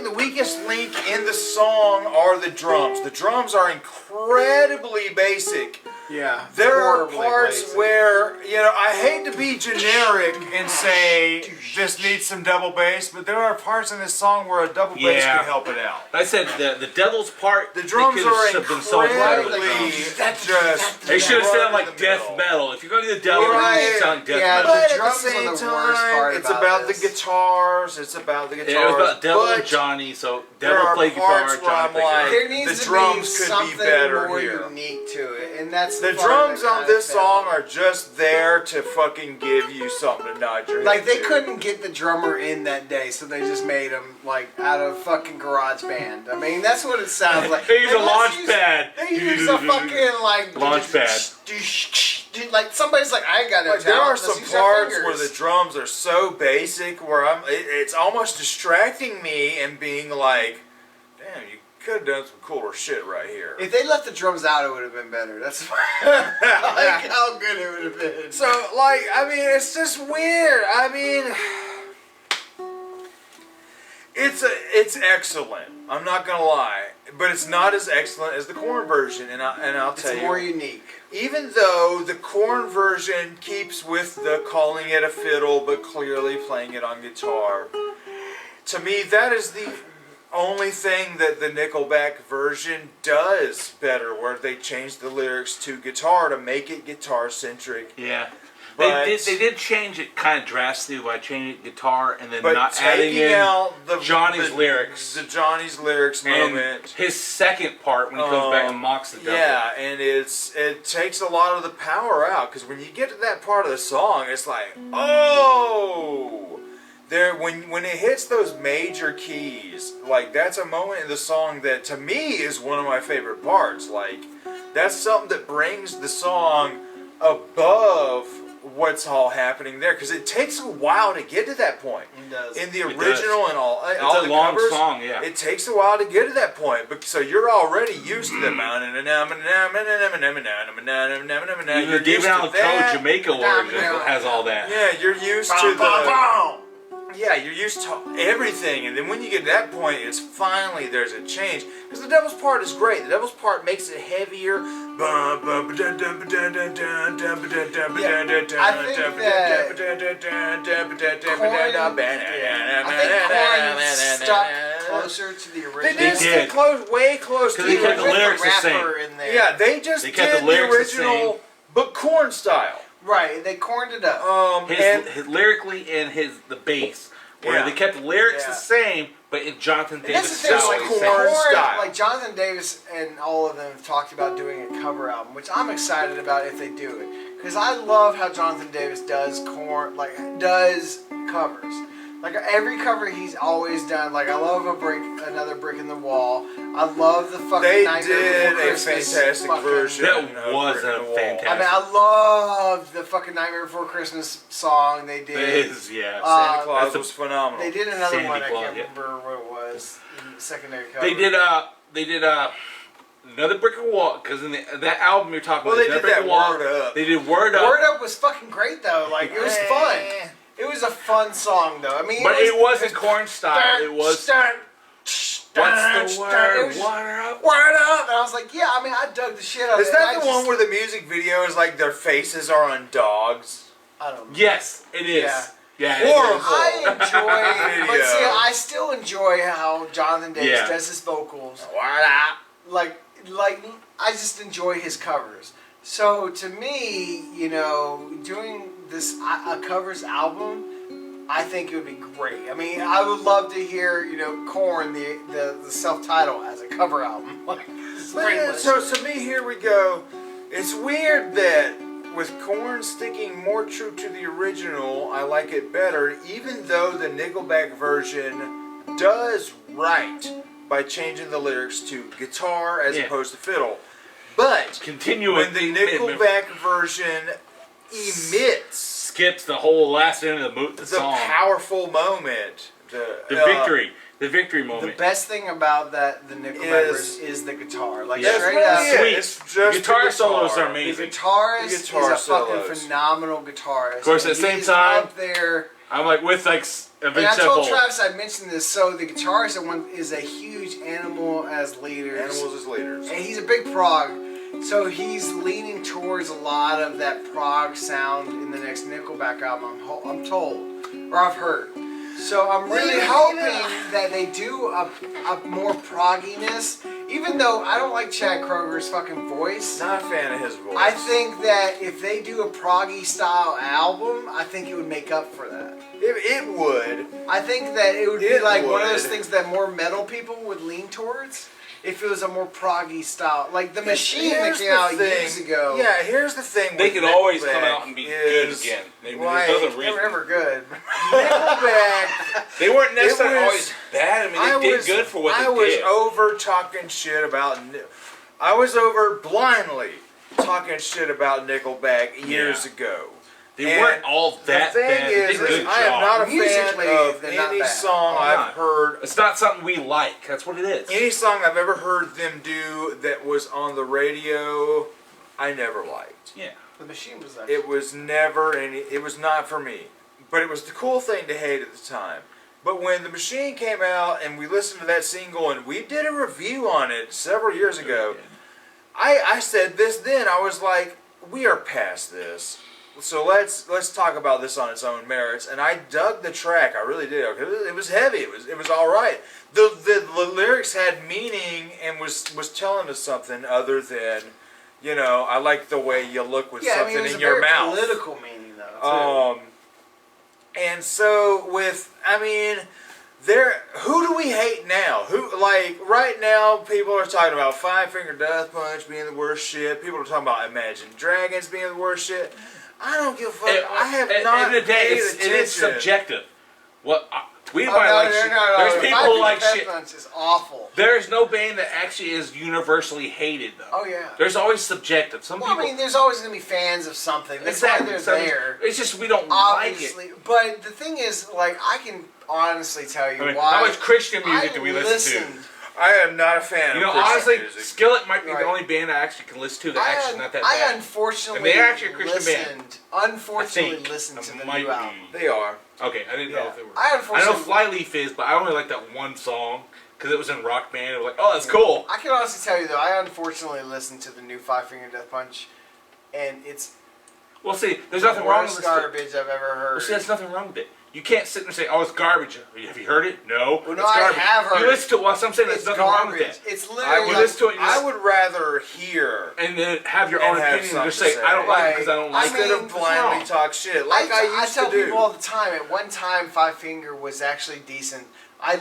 the weakest link in the song are the drums. The drums are incredibly basic. Yeah. There are parts where, I hate to be generic and say this needs some double bass, but there are parts in this song where a double bass can help it out. I said the devil's part. The drums are incredibly They should have sounded like death metal. If you're going to do the devil, you should sound death metal. But at the same time, it's about the guitars. It's about the guitars. Yeah, it was about Devil and Johnny, so Devil played guitar, Johnny played guitar. There needs to be something more unique to it, and that's The drums on this song are just there to fucking give you something to nod your head Like, they to. couldn't get the drummer in that day, so they just made him, like, out of fucking garage band. I mean, that's what it sounds like. They use a launch pad. They use a fucking, like... Launch pad. Like, somebody's like, I ain't got no talent. There are Let's some use our parts fingers. where the drums are so basic where it's almost distracting me and being like, damn, you could have done some cooler shit right here. If they left the drums out, it would have been better. That's like how good it would have been. So, like, I mean, it's just weird. I mean, it's excellent. I'm not gonna lie, but it's not as excellent as the Korn version, and I'll tell you. It's more unique. Even though the Korn version keeps with the calling it a fiddle, but clearly playing it on guitar, to me that is the only thing that the Nickelback version does better, where they change the lyrics to guitar to make it guitar centric. Yeah. But They did change it kind of drastically by changing guitar and then but not adding taking in out Johnny's lyrics. The Johnny's lyrics And moment. his second part when he comes back and mocks the devil. Yeah, and it takes a lot of the power out, because when you get to that part of the song, it's like, oh, there when it hits those major keys, like that's a moment in the song that to me is one of my favorite parts. Like that's something that brings the song above what's all happening there, because it takes a while to get to that point. It does. In the original and all It's the a long covers, song, yeah. it takes a while to get to that point, but so you're already used to the mountain. Even the David Allen Coe Jamaica version has all that. Yeah, you're used to the. Yeah, you're used to everything, and then when you get to that point, it's finally there's a change. Because the devil's part is great. The devil's part makes it heavier. I think Korn stuck closer to the original. They did stick way close to the original. They kept the lyrics the same. In there. Yeah, they just did the original, but Korn style. Right, they corned it up. His lyrically and the bass, where they kept the lyrics the same, but in Jonathan Davis style. Like Korn style. Like Jonathan Davis and all of them have talked about doing a cover album, which I'm excited about if they do it, because I love how Jonathan Davis does covers. Like every cover he's always done. Like I love another brick in the wall. I love the fucking They Nightmare did Before a Christmas fantastic version. That was a fantastic. I mean, I love the fucking Nightmare Before Christmas song they did. It is, yeah. Santa Claus was phenomenal. They did another Sandy one. I Claus, can't remember what it was. In the secondary cover. They did another brick of wall, because in that album you're talking about. Well, they did that Word Up. They did Word Up. Word Up was fucking great though. Like it was fun. It was a fun song though. I mean, but it wasn't Korn style. It was. What's the word? Word up. Word up. And I was like, yeah. I mean, I dug the shit out of it. Is that the one where the music video is like their faces are on dogs? I don't know. Yes, it is. Yeah. Horrible. I enjoy, but see, I still enjoy how Jonathan Davis does his vocals. Word up. Like I just enjoy his covers. So to me, you know, doing this a covers album, I think it would be great. I mean, I would love to hear, you know, Korn the self-title as a cover album. So to me, here we go. It's weird that with Korn sticking more true to the original, I like it better, even though the Nickelback version does right by changing the lyrics to guitar as opposed to fiddle. But when the Nickelback version skips the whole last end of the song, powerful moment, the victory moment. The best thing about the Nickelback version is the guitar. Like straight up, sweet. It's just guitar solos are amazing. The guitarist is a fucking phenomenal guitarist. Of course, at the same time, up there. I'm like with like and I told Travis I mentioned this. So the guitarist is a huge Animal as Leaders. Animals as Leaders. And he's a big prog. So he's leaning towards a lot of that prog sound in the next Nickelback album, I'm told, or I've heard. So I'm really hoping that they do a more progginess, even though I don't like Chad Kroeger's fucking voice. Not a fan of his voice. I think that if they do a proggy style album, I think it would make up for that. It would. I think that it would be like one of those things that more metal people would lean towards. if it was a more proggy style, like the Machine that came out years ago. Yeah, here's the thing. They could always come out and be good again. They were never good. Nickelback. They weren't necessarily always bad. I mean, they did good for what they did. I was over talking shit about. I was over blindly talking shit about Nickelback years ago. They weren't all that bad. They did a good job. I am not a fan of any song I've heard. It's not something we like. That's what it is. Any song I've ever heard them do that was on the radio, I never liked. Yeah. The Machine was actually... It was never any... It was not for me. But it was the cool thing to hate at the time. But when the Machine came out and we listened to that single and we did a review on it several years ago, I said this then. I was like, we are past this. So let's talk about this on its own merits. And I dug the track. I really did. It was heavy. It was all right. The lyrics had meaning and was telling us something other than, you know, I like the way you look with something in your mouth. Political meaning though. And so who do we hate now? Right now, people are talking about Five Finger Death Punch being the worst shit. People are talking about Imagine Dragons being the worst shit. I don't give a fuck. I have not paid attention. It is subjective. We might like shit. There's people who like shit. Punch is awful. There's no band that actually is universally hated, though. Oh, yeah. There's always subjective. Some people... I mean, there's always going to be fans of something. That's why they're there. It's just we don't obviously, like it. But the thing is, like, I can honestly tell you why. How much Christian music do we listen to? I am not a fan of honestly, music. Skillet might be the only band I actually can listen to that actually not that bad. I unfortunately they're actually a Christian band. Unfortunately listened to the new album. They are. Okay, I didn't know if they were. I know Flyleaf is, but I only like that one song because it was in Rock Band. It was like, oh, that's cool. I can honestly tell you though, I unfortunately listened to the new Five Finger Death Punch, and it's well, see, there's nothing wrong with this garbage I've ever heard. Well, see, there's nothing wrong with it. You can't sit there and say, "Oh, it's garbage." Have you heard it? No. Well, no, I have heard. You listen to it. Well, I'm saying there's nothing wrong with it. It's literally. I would rather hear and then have your own opinion and just say, "I don't like it because I don't like it." Instead of blindly talk shit, like I used to do. I tell people all the time. At one time, Five Finger was actually decent. I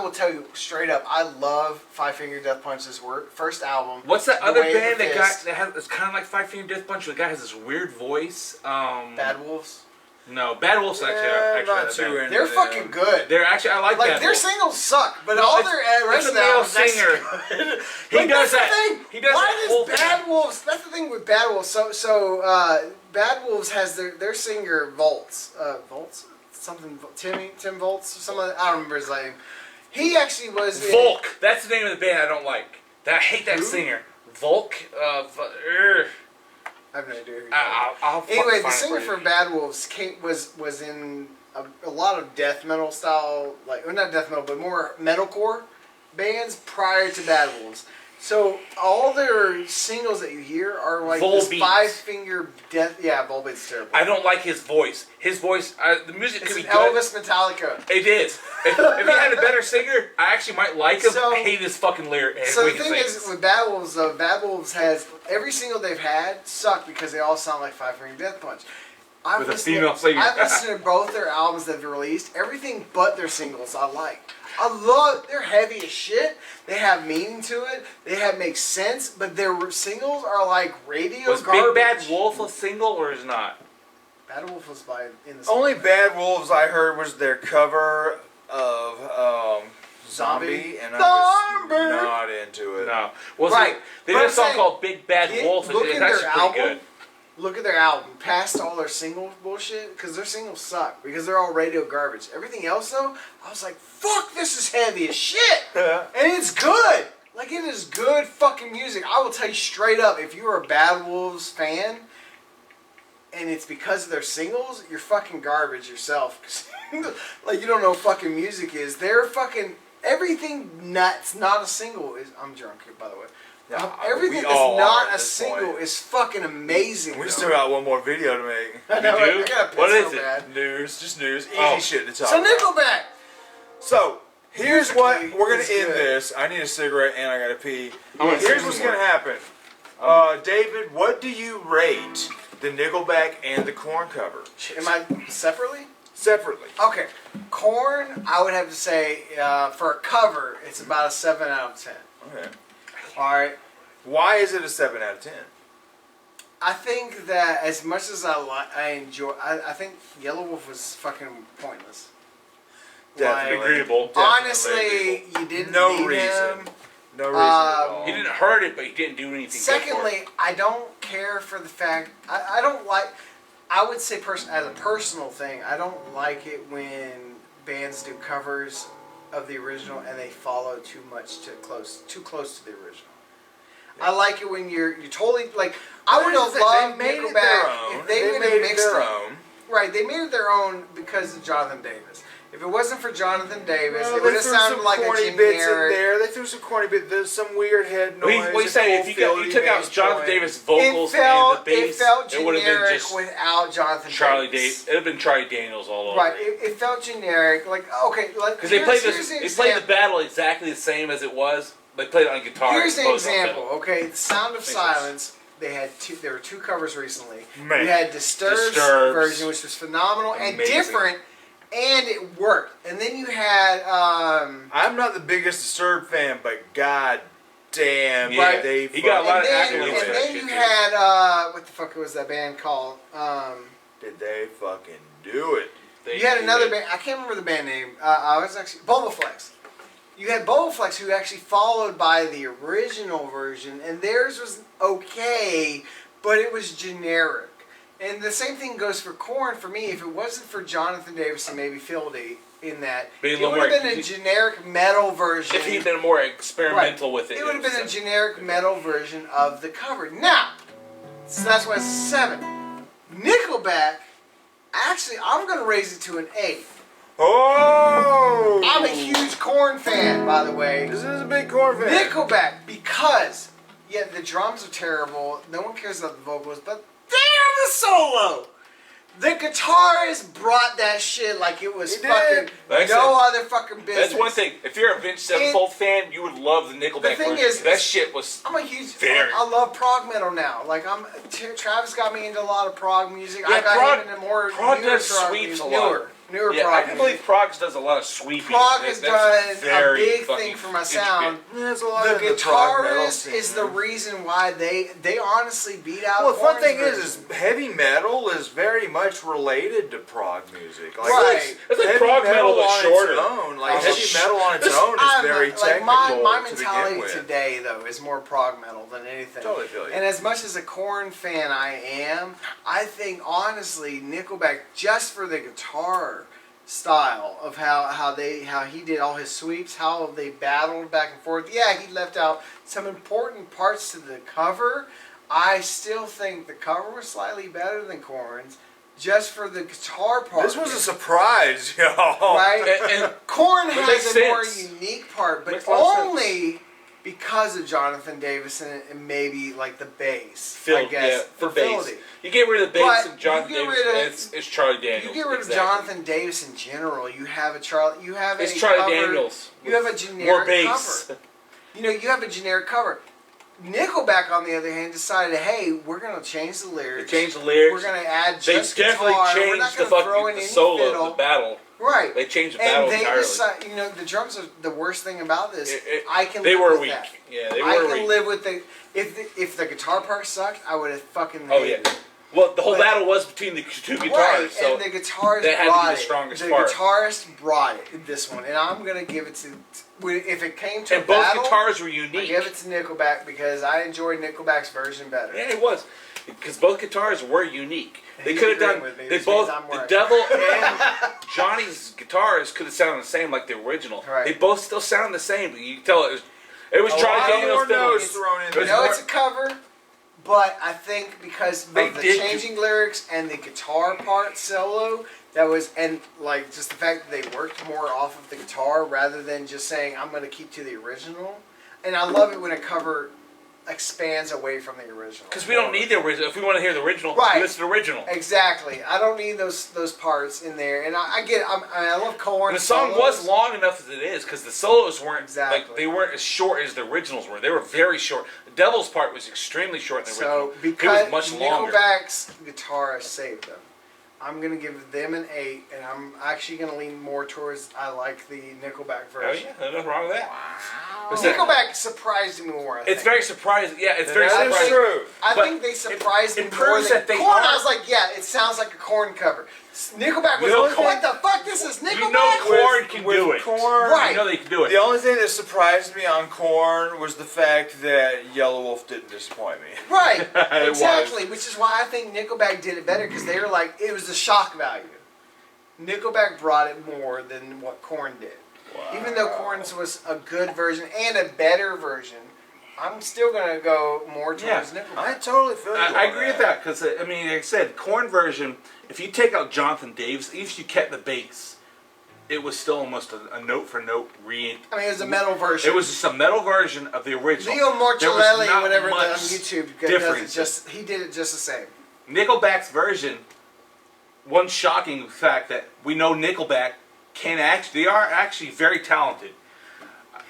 will tell you straight up, I love Five Finger Death Punch's first album. What's that other band it's kind of like Five Finger Death Punch? The guy has this weird voice. Bad Wolves. No, Bad Wolves actually they're fucking good. They're actually I like Bad their Wolves. Singles suck, but all their rest of the albums singer. He does that. He does that. Why does Bad Wolves? That's the thing with Bad Wolves. So Bad Wolves has their singer Volts. Something Tim Volts. Someone I don't remember his name. He actually was Volk. That's the name of the band I don't like. I hate that singer. Volk. I have no idea. Anyway, the singer for Bad Wolves was in a lot of death metal style, not death metal, but more metalcore bands prior to Bad Wolves. So all their singles that you hear are like this Five Finger Death. Yeah, Volbeat's terrible. I don't like his voice. His voice, the music could be good. Elvis Metallica. It is. If he had a better singer, I actually might like him. I hate his fucking lyric. So the thing is, with Bad Wolves, though, Bad Wolves has every single they've had sucked because they all sound like Five Finger Death Punch. With a female singer. I've listened to both their albums that they've released. Everything but their singles I like. They're heavy as shit. They have meaning to it. Make sense, but their singles are like radio was garbage. Big Bad Wolf a single or is not? Bad Wolf was in the only Bad Wolves I heard was their cover of Zombie, and I was not into it. No. Well, right. They did a song called Big Bad Wolf, and it's actually pretty good. Look at their album, past all their single bullshit, because their singles suck, because they're all radio garbage. Everything else, though, I was like, fuck, this is heavy as shit! And it's good! Like, it is good fucking music. I will tell you straight up, if you're a Bad Wolves fan, and it's because of their singles, you're fucking garbage yourself. Like, you don't know what fucking music is. They're fucking, everything that's not a single is, I'm drunk, by the way. Everything that's not a single is fucking amazing. We still got one more video to make. I know, you do? What is it? News, just news. Easy shit to talk about. So Nickelback! So, here's what we're going to end this. I need a cigarette and I got to pee. Here's what's going to happen. David, what do you rate the Nickelback and the Korn cover? Am I separately? Separately. Okay. Korn, I would have to say, for a cover, it's about a 7 out of 10. Okay. All right. Why is it a 7 out of 10? I think that as much as I enjoy, I think Yellow Wolf was fucking pointless. Definitely. Like, Agreeable. Honestly, you didn't need him. No reason at all. He didn't hurt it, but he didn't do anything. Secondly, I don't care for the fact I don't like. I would say as a personal thing, I don't like it when bands do covers of the original and they follow too close to the original. Yeah. I like it when you're totally like. I would have loved Nickelback if they would have mixed it. Right, they made it their own because of Jonathan Davis. If it wasn't for Jonathan Davis, it would have sounded like a generic. Bits in there. They threw some corny bits. There's some weird head noise. What you say? If you took out Jonathan Davis' vocals and the bass, it would have been just without Jonathan Davis. It would have been Charlie Daniels all over. Right. It felt generic. Like okay, like because they played the battle exactly the same as it was. They played it on guitar. Here's the example. Okay, the Sound of Silence. There were two covers recently. Man. You had Disturbed's version, which was phenomenal and different. And it worked. And then you had... I'm not the biggest Disturbed fan, but god damn. Yeah, he got a lot of accolades. And then you had... what the fuck was that band called? Did they fucking do it? You had another band... I can't remember the band name. I was actually... Bulbaflex. You had Bulbaflex who actually followed by the original version. And theirs was okay, but it was generic. And the same thing goes for Korn for me. If it wasn't for Jonathan Davis and maybe Fieldy in that, it would have been a generic metal version. If he'd been more experimental with it. It would have been a generic metal version of the cover. Now, so that's why it's 7. Nickelback, actually, I'm going to raise it to an 8. Oh! I'm a huge Korn fan, by the way. This is a big Korn fan. Nickelback, because, yeah, the drums are terrible. No one cares about the vocals, but damn the solo! The guitarist brought that shit like it was fucking other fucking business. That's one thing. If you're a Vince Sevenfold fan, you would love the Nickelback version. That shit was. I'm a huge fan. I love prog metal now. Like Travis got me into a lot of prog music. Yeah, I got him into more prog does sweeps a lot. Newer yeah, prog. I can believe prog does a lot of sweeping. Prog has done a big thing for my sound. There's a lot the of guitarist is the reason why they honestly beat out. Well, the fun thing is heavy metal is very much related to prog music. Like, right. It's like prog metal but shorter. Heavy metal on its own is very technical. My mentality today though is more prog metal than anything. Totally feel you. And as much as a Korn fan I am, I think honestly Nickelback just for the guitar style of how he did all his sweeps, how they battled back and forth. Yeah, he left out some important parts to the cover. I still think the cover was slightly better than Korn's, just for the guitar part. This was a surprise, y'all. Right? And Korn has a more unique part, but only because of Jonathan Davis and maybe like the bass, I guess, for bass. You get rid of the bass and Jonathan Davis, it's Charlie Daniels. You get rid of Jonathan Davis in general, you have It's Charlie Daniels. You have a generic more bass. cover. You have a generic cover. Nickelback, on the other hand, decided, hey, we're going to change the lyrics. They changed the lyrics. We're going to add just guitar. They definitely changed the solo, the battle. Right. They changed the battle entirely. And the drums are the worst thing about this. I can live with weak. That. Yeah, they were weak. I can live with the... If the guitar part sucked, I would have fucking hated it. Well, the whole battle was between the two guitars. Right, so and the guitarist that had brought to be the strongest it. part. The guitarist brought it in this one, and I'm going to give it to... If it came to and a both battle, guitars were unique. I give it to Nickelback because I enjoyed Nickelback's version better. Yeah, it was. Because both guitars were unique. They could have done... The Devil and Johnny's guitars could have sounded the same like the original. Right. They both still sound the same, but you can tell it was Charlie Daniels fiddling. I know it's a cover, but I think because of the changing lyrics and the guitar part solo, that was, and like just the fact that they worked more off of the guitar rather than just saying, I'm going to keep to the original. And I love it when a cover expands away from the original. Because we don't need the original. If we want to hear the original, listen to the original. Exactly. I don't need those parts in there. And I get it. I love Korn. And the song was long enough as it is because the solos weren't like they weren't as short as the originals were. They were very short. The Devil's part was extremely short in the original. So because it was much longer. Nickelback's guitarist saved them. I'm gonna give them an 8, and I'm actually gonna lean more towards I like the Nickelback version. Oh yeah, nothing wrong with that. Wow. Nickelback surprised me more. I think. It's very surprising. Yeah, it's very surprising. That's true. I think they surprised me more than Korn. I was like, yeah, it sounds like a Korn cover. Nickelback was like, what the fuck? This is Nickelback. You know Korn can do it. Korn, right? You know they can do it. The only thing that surprised me on Korn was the fact that Yellow Wolf didn't disappoint me. Right, exactly. Which is why I think Nickelback did it better because they were like, it was the shock value. Nickelback brought it more than what Korn did. Wow. Even though Korn's was a good version and a better version, I'm still going to go more towards Nickelback. I totally feel you. I agree with that because, I mean, like I said, Korn version, if you take out Jonathan Davis, even if you kept the bass, it was still almost a note-for-note it was a metal version. It was just a metal version of the original. Leo Morcellelli, whatever on YouTube, difference. He did it just the same. Nickelback's version, one shocking fact that we know Nickelback they are actually very talented.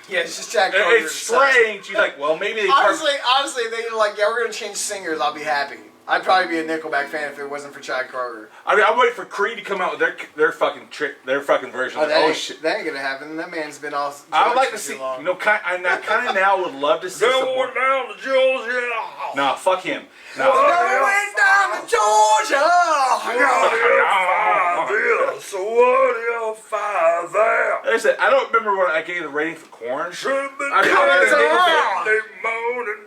Yeah, it's just Jack Kroger. It's strange. You're like, well, maybe they... Honestly, they're like, yeah, we're going to change singers. I'll be happy. I'd probably be a Nickelback fan if it wasn't for Chad Kroger. I mean, I'm waiting for Creed to come out with their fucking version. Shit. That ain't gonna happen. That man's been all. I would like to see. You know, I kind of now would love to see. Going down to Georgia. Nah, fuck him. No. Going down to Georgia. So what if I there? Like I said, I don't remember what I gave the rating for Korn.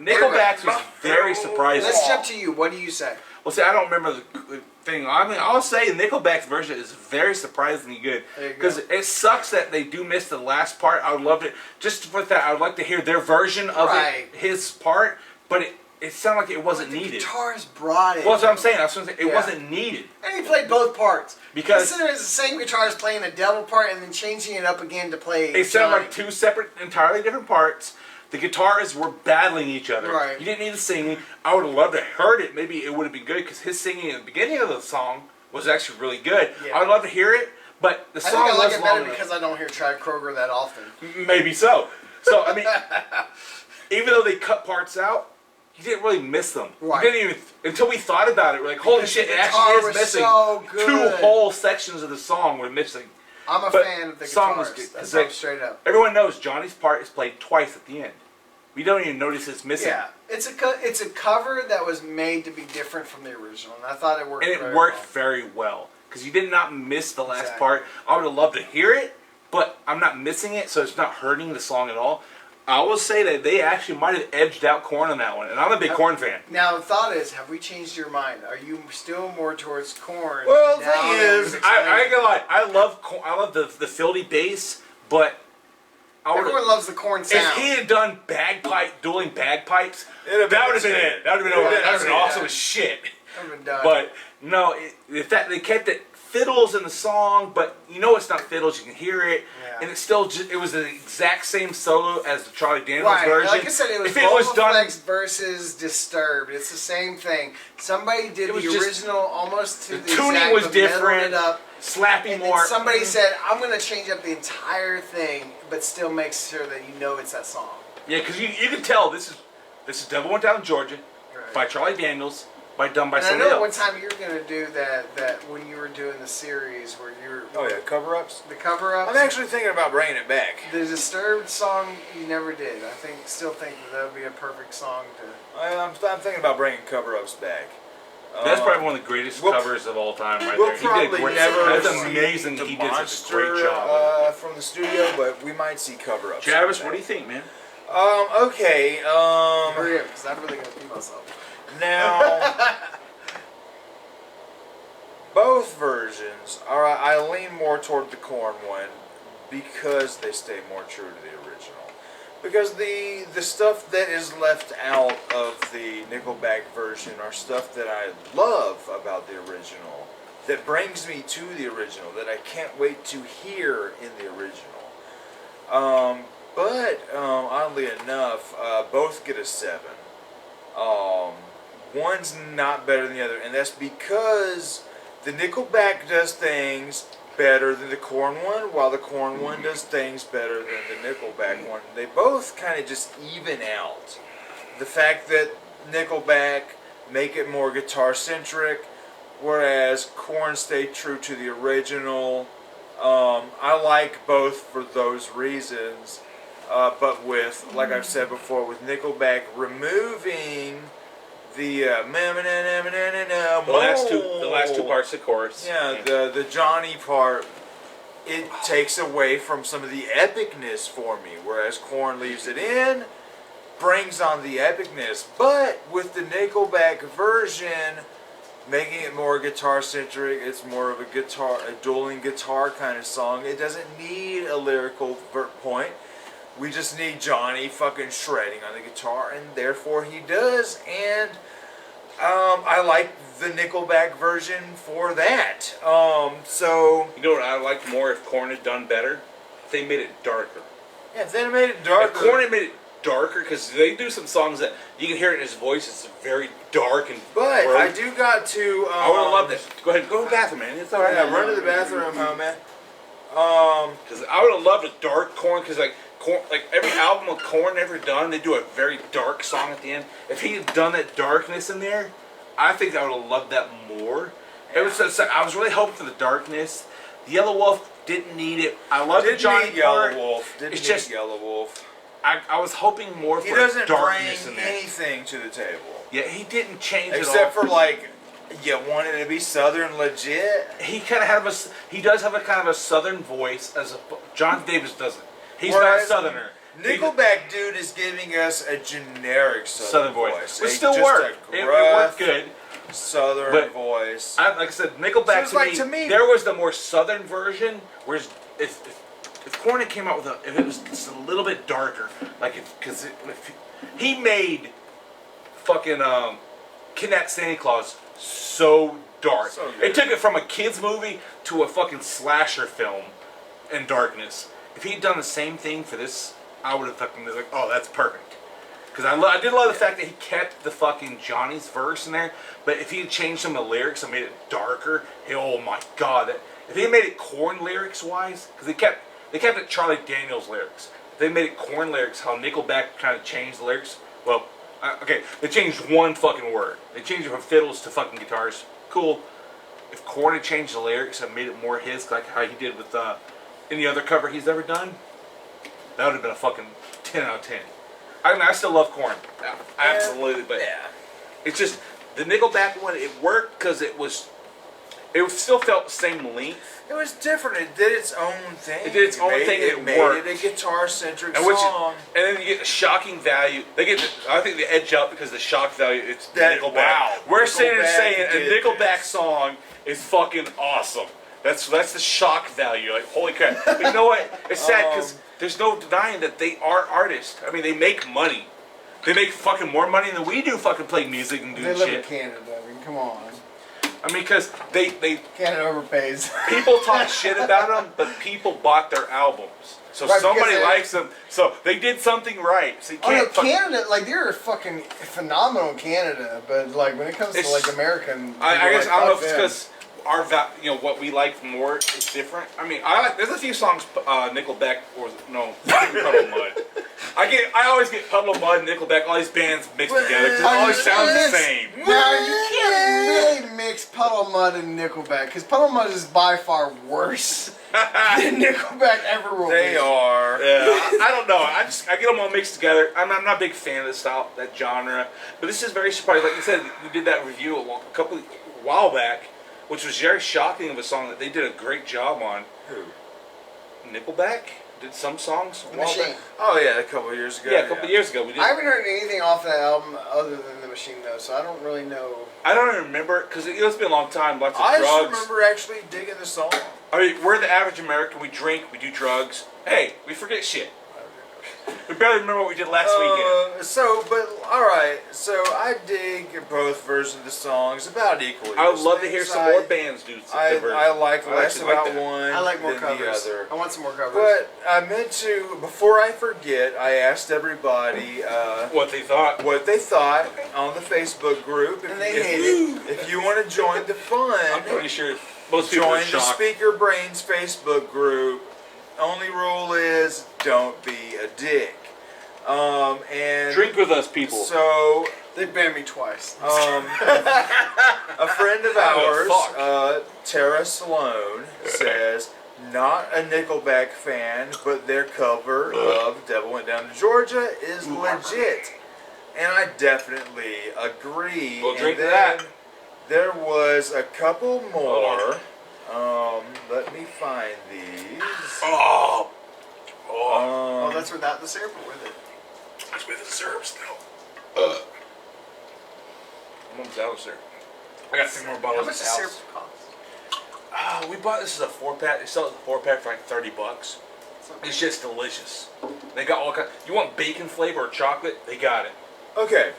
Nickelback was very surprising. Let's jump to you. What do you say? Well, see, I don't remember the thing. I mean, I'll say Nickelback's version is very surprisingly good because it sucks that they do miss the last part. I would love to just with that. I would like to hear their version of it, his part, but it sounded like it wasn't needed. The guitars brought it. Well, that's what I'm saying. It wasn't needed. And he played both parts. Because consider it's the same guitarist playing a devil part and then changing it up again to play. It sounded like two separate, entirely different parts. The guitarists were battling each other. Right. You didn't need the singing. I would have loved to have heard it. Maybe it would have been good because his singing at the beginning of the song was actually really good. Yeah. I would love to hear it, but the song I like was it better because I don't hear Chad Kroger that often. Maybe so. So I mean, even though they cut parts out, you didn't really miss them. Right. You didn't even until we thought about it. We're like, holy shit! It actually is missing. So two whole sections of the song were missing. I'm a fan of the song guitarist. That's like, straight up. Everyone knows Johnny's part is played twice at the end. We don't even notice it's missing. Yeah, it's a cover that was made to be different from the original, and I thought it worked. And it worked very well because you did not miss the last part. I would have loved to hear it, but I'm not missing it, so it's not hurting the song at all. I will say that they actually might have edged out Korn on that one, and I'm a big Korn fan. Now the thought is, have we changed your mind? Are you still more towards Korn? Well, the thing is, I ain't gonna lie, I love the filthy bass, but everyone loves the Korn sound. If he had done dueling bagpipes, that would have been it. That would have been awesome as shit. That would have been done. But no, they kept it fiddles in the song, but you know it's not fiddles. You can hear it, and it's still it was the exact same solo as the Charlie Daniels version. Like I said, it was Flex versus Disturbed. It's the same thing. Somebody did the original almost to the tuning exact, was different. It up. Slappy more. Somebody said, I'm going to change up the entire thing, but still make sure that you know it's that song. Yeah, because you can tell this is Devil Went Down to Georgia by Charlie Daniels, done by somebody else. I know one time you were going to do that when you were doing the series where you're... Oh yeah, cover-ups? The cover-ups. I'm actually thinking about bringing it back. The Disturbed song you never did. I still think that would be a perfect song to... I'm thinking about bringing cover-ups back. That's probably one of the greatest covers of all time, right there. Probably never. That's amazing. He did such a great job from the studio, but we might see cover-ups. Travis, what do you think, man? Okay. Hurry up, because I'm really gonna pee myself. Now, both versions are. I lean more toward the Korn one because they stay more true to the original. Because the stuff that is left out of the Nickelback version are stuff that I love about the original, that brings me to the original, that I can't wait to hear in the original. But oddly enough, both get a 7. One's not better than the other, and that's because the Nickelback does things better than the Korn one, while the Korn one does things better than the Nickelback one. They both kind of just even out. The fact that Nickelback make it more guitar-centric, whereas Korn stayed true to the original. I like both for those reasons, but with, like I've said before, with Nickelback removing the last two parts of chorus. Yeah, the Johnny part, it takes away from some of the epicness for me, whereas Korn leaves it in, brings on the epicness. But with the Nickelback version, making it more guitar centric, it's more of a dueling guitar kind of song. It doesn't need a lyrical point. We just need Johnny fucking shredding on the guitar, and therefore he does. And I like the Nickelback version for that. So you know what I like more if Korn had done better? If they made it darker. Yeah, if they had made it darker. If Korn had made it darker, because they do some songs that you can hear it in his voice. It's very dark and. But I do got to. I would have loved it. Go ahead, go to the bathroom, man. It's all right. Yeah, run to the bathroom, man. Because I would have loved a dark Korn, because like every album of Korn ever done, they do a very dark song at the end. If he had done that darkness in there, I think I would have loved that more. It was I was really hoping for the darkness. The Yellow Wolf didn't need it. I love the Johnny part. It's just Yellow Wolf. I was hoping more for darkness in there. He doesn't bring anything to the table. Yeah, he didn't change it all. Except for like, you wanted to be Southern legit. He kind of have he does have a kind of a Southern voice, as John Davis doesn't. He's Whereas not a Southerner. Nickelback dude is giving us a generic Southern voice. Which still worked. It worked good. Southern voice. Like I said, Nickelback to me, there was the more Southern version. Whereas if Korn had came out with if it was just a little bit darker, like because he made fucking Kidnap Santa Claus so dark. So it took it from a kids movie to a fucking slasher film in darkness. If he'd done the same thing for this, I would have fucking been like, oh, that's perfect. Because I did love the fact that he kept the fucking Johnny's verse in there, but if he had changed some of the lyrics and made it darker, oh my god, if he made it Korn lyrics wise, because they kept it Charlie Daniels lyrics. If they made it Korn lyrics, how Nickelback kind of changed the lyrics. Well, okay, they changed one fucking word. They changed it from fiddles to fucking guitars. Cool. If Korn had changed the lyrics and made it more his, like how he did with any other cover he's ever done, that would have been a fucking 10 out of 10. I mean, I still love Korn. Absolutely, but it's just, the Nickelback one, it worked because it still felt the same length. It was different. It did its own thing. It did its own thing. It made it a guitar-centric song. And then you get the shocking value. I think they edge up because the shock value, it's Nickelback. Wow. We're sitting and saying a Nickelback song is fucking awesome. That's the shock value. Like, holy crap. But you know what? It's sad because there's no denying that they are artists. I mean, they make money. They make fucking more money than we do fucking play music and do shit. They live in Canada. I mean, come on. I mean, because they Canada overpays. People talk shit about them, but people bought their albums. So somebody likes them. So they did something right. So you can't Canada, like, they're fucking phenomenal in Canada, but like when it comes to like American, I guess I don't know if it's because what we like more is different. I mean, there's a few songs Nickelback or no Puddle Mud. I always get Puddle Mud and Nickelback, all these bands mixed together because it always sounds the same. Now you can't really mix Puddle Mud and Nickelback because Puddle Mud is by far worse than Nickelback ever will be. They are. Yeah, I don't know. I get them all mixed together. I'm not a big fan of the style, that genre, but this is very surprising. Like you said, we did that review a while back, which was very shocking of a song that they did a great job on. Who? Nickelback did some songs. The Machine. Oh yeah, a couple of years ago. Yeah, a couple of years ago. I haven't heard anything off that album other than The Machine though, so I don't really know. I don't even remember because it's been a long time. Lots of drugs. I just remember actually digging the song. I mean, we're the average American. We drink, we do drugs. Hey, we forget shit. We barely remember what we did last weekend. Alright, so I dig both versions of the songs about equally. I would love to hear some more bands do I like less about one I like more than covers. the other. I want some more covers. But I meant to, before I forget, I asked everybody what they thought on the Facebook group. And they hate it. If you want to join the fun, I'm pretty sure most people are join the Speaker Brains Facebook group. Only rule is don't be a dick. And drink with us, people. So They banned me twice. A friend of ours, Tara Sloan, says, not a Nickelback fan, but their cover of Devil Went Down to Georgia is legit. And I definitely agree. We'll drink and that. There was a couple more. Let me find these. Oh, That's without the syrup or with it? That's with the syrup still. I'm almost out of syrup. I got 3 more bottles. How much does syrup cost? We bought this as a 4-pack. They sell it as a 4-pack for like $30. It's just delicious. They got all kinds. You want bacon flavor or chocolate? They got it. Okay.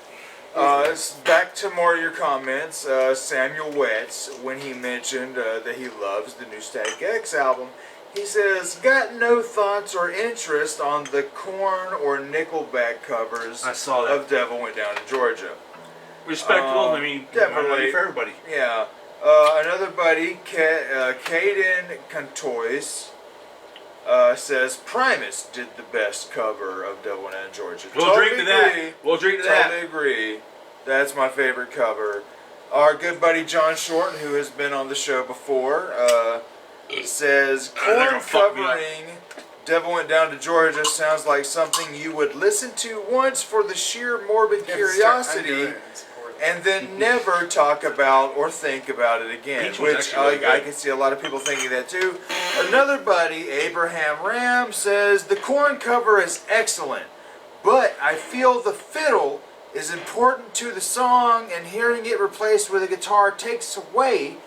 Back to more of your comments. Samuel Wetz, when he mentioned that he loves the new Static X album, he says, got no thoughts or interest on the Korn or Nickelback covers I saw that. of Devil Went Down to Georgia. Respectable. I mean, definitely for everybody. Yeah. Another buddy, Caden Cantois, says Primus did the best cover of Devil Went Down to Georgia. We'll drink to that. We'll drink to that. Totally agree. That's my favorite cover. Our good buddy John Shorten, who has been on the show before, says Korn covering Devil Went Down to Georgia sounds like something you would listen to once for the sheer morbid curiosity and then never talk about or think about it again. Which I can see a lot of people thinking that too. Another buddy, Abraham Ram, says the Korn cover is excellent, but I feel the fiddle is important to the song and hearing it replaced with a guitar takes away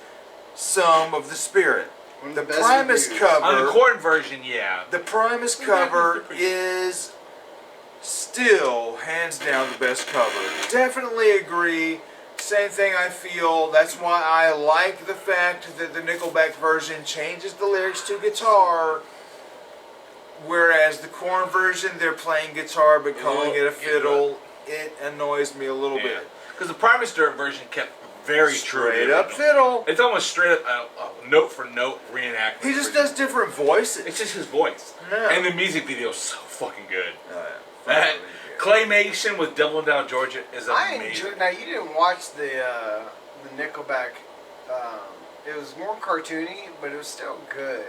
some of the spirit. The Primus cover, on the Korn version, yeah. The Primus cover is still hands down the best cover. Definitely agree. Same thing I feel. That's why I like the fact that the Nickelback version changes the lyrics to guitar, whereas the Korn version they're playing guitar but calling it a fiddle. It annoys me a little bit. Because the Primus version kept very true. Straight up fiddle. It's almost straight up note for note reenactment. He just does different voices. It's just his voice. Yeah. And the music video is so fucking good. Yeah. Claymation with Devil Went Down to Georgia is amazing. Now you didn't watch the Nickelback. It was more cartoony, but it was still good.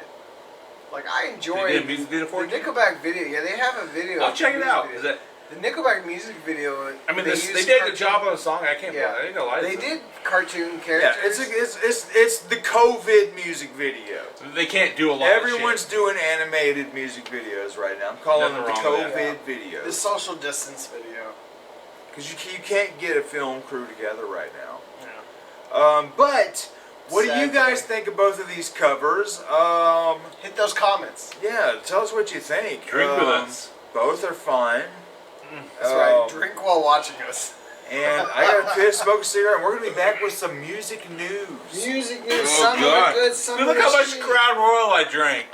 Like I enjoyed the music video for the Nickelback video. Yeah, they have a video. I'll check it out. Is that? The Nickelback music video. I mean, they did a good job on the song. I can't. Yeah, I didn't lie. They did cartoon characters. Yeah, it's the COVID music video. They can't do a lot. Everyone's doing animated music videos right now. I'm calling them the COVID videos. The social distance video. Because you can't get a film crew together right now. Yeah. But what do you guys think of both of these covers? Hit those comments. Yeah, tell us what you think. Drink with us. Both are fine. That's right. Drink while watching us. And I gotta smoke a cigarette. And we're gonna be back with some music news. Music news. Some of it good, some of it Look how much Crown Royal I drank.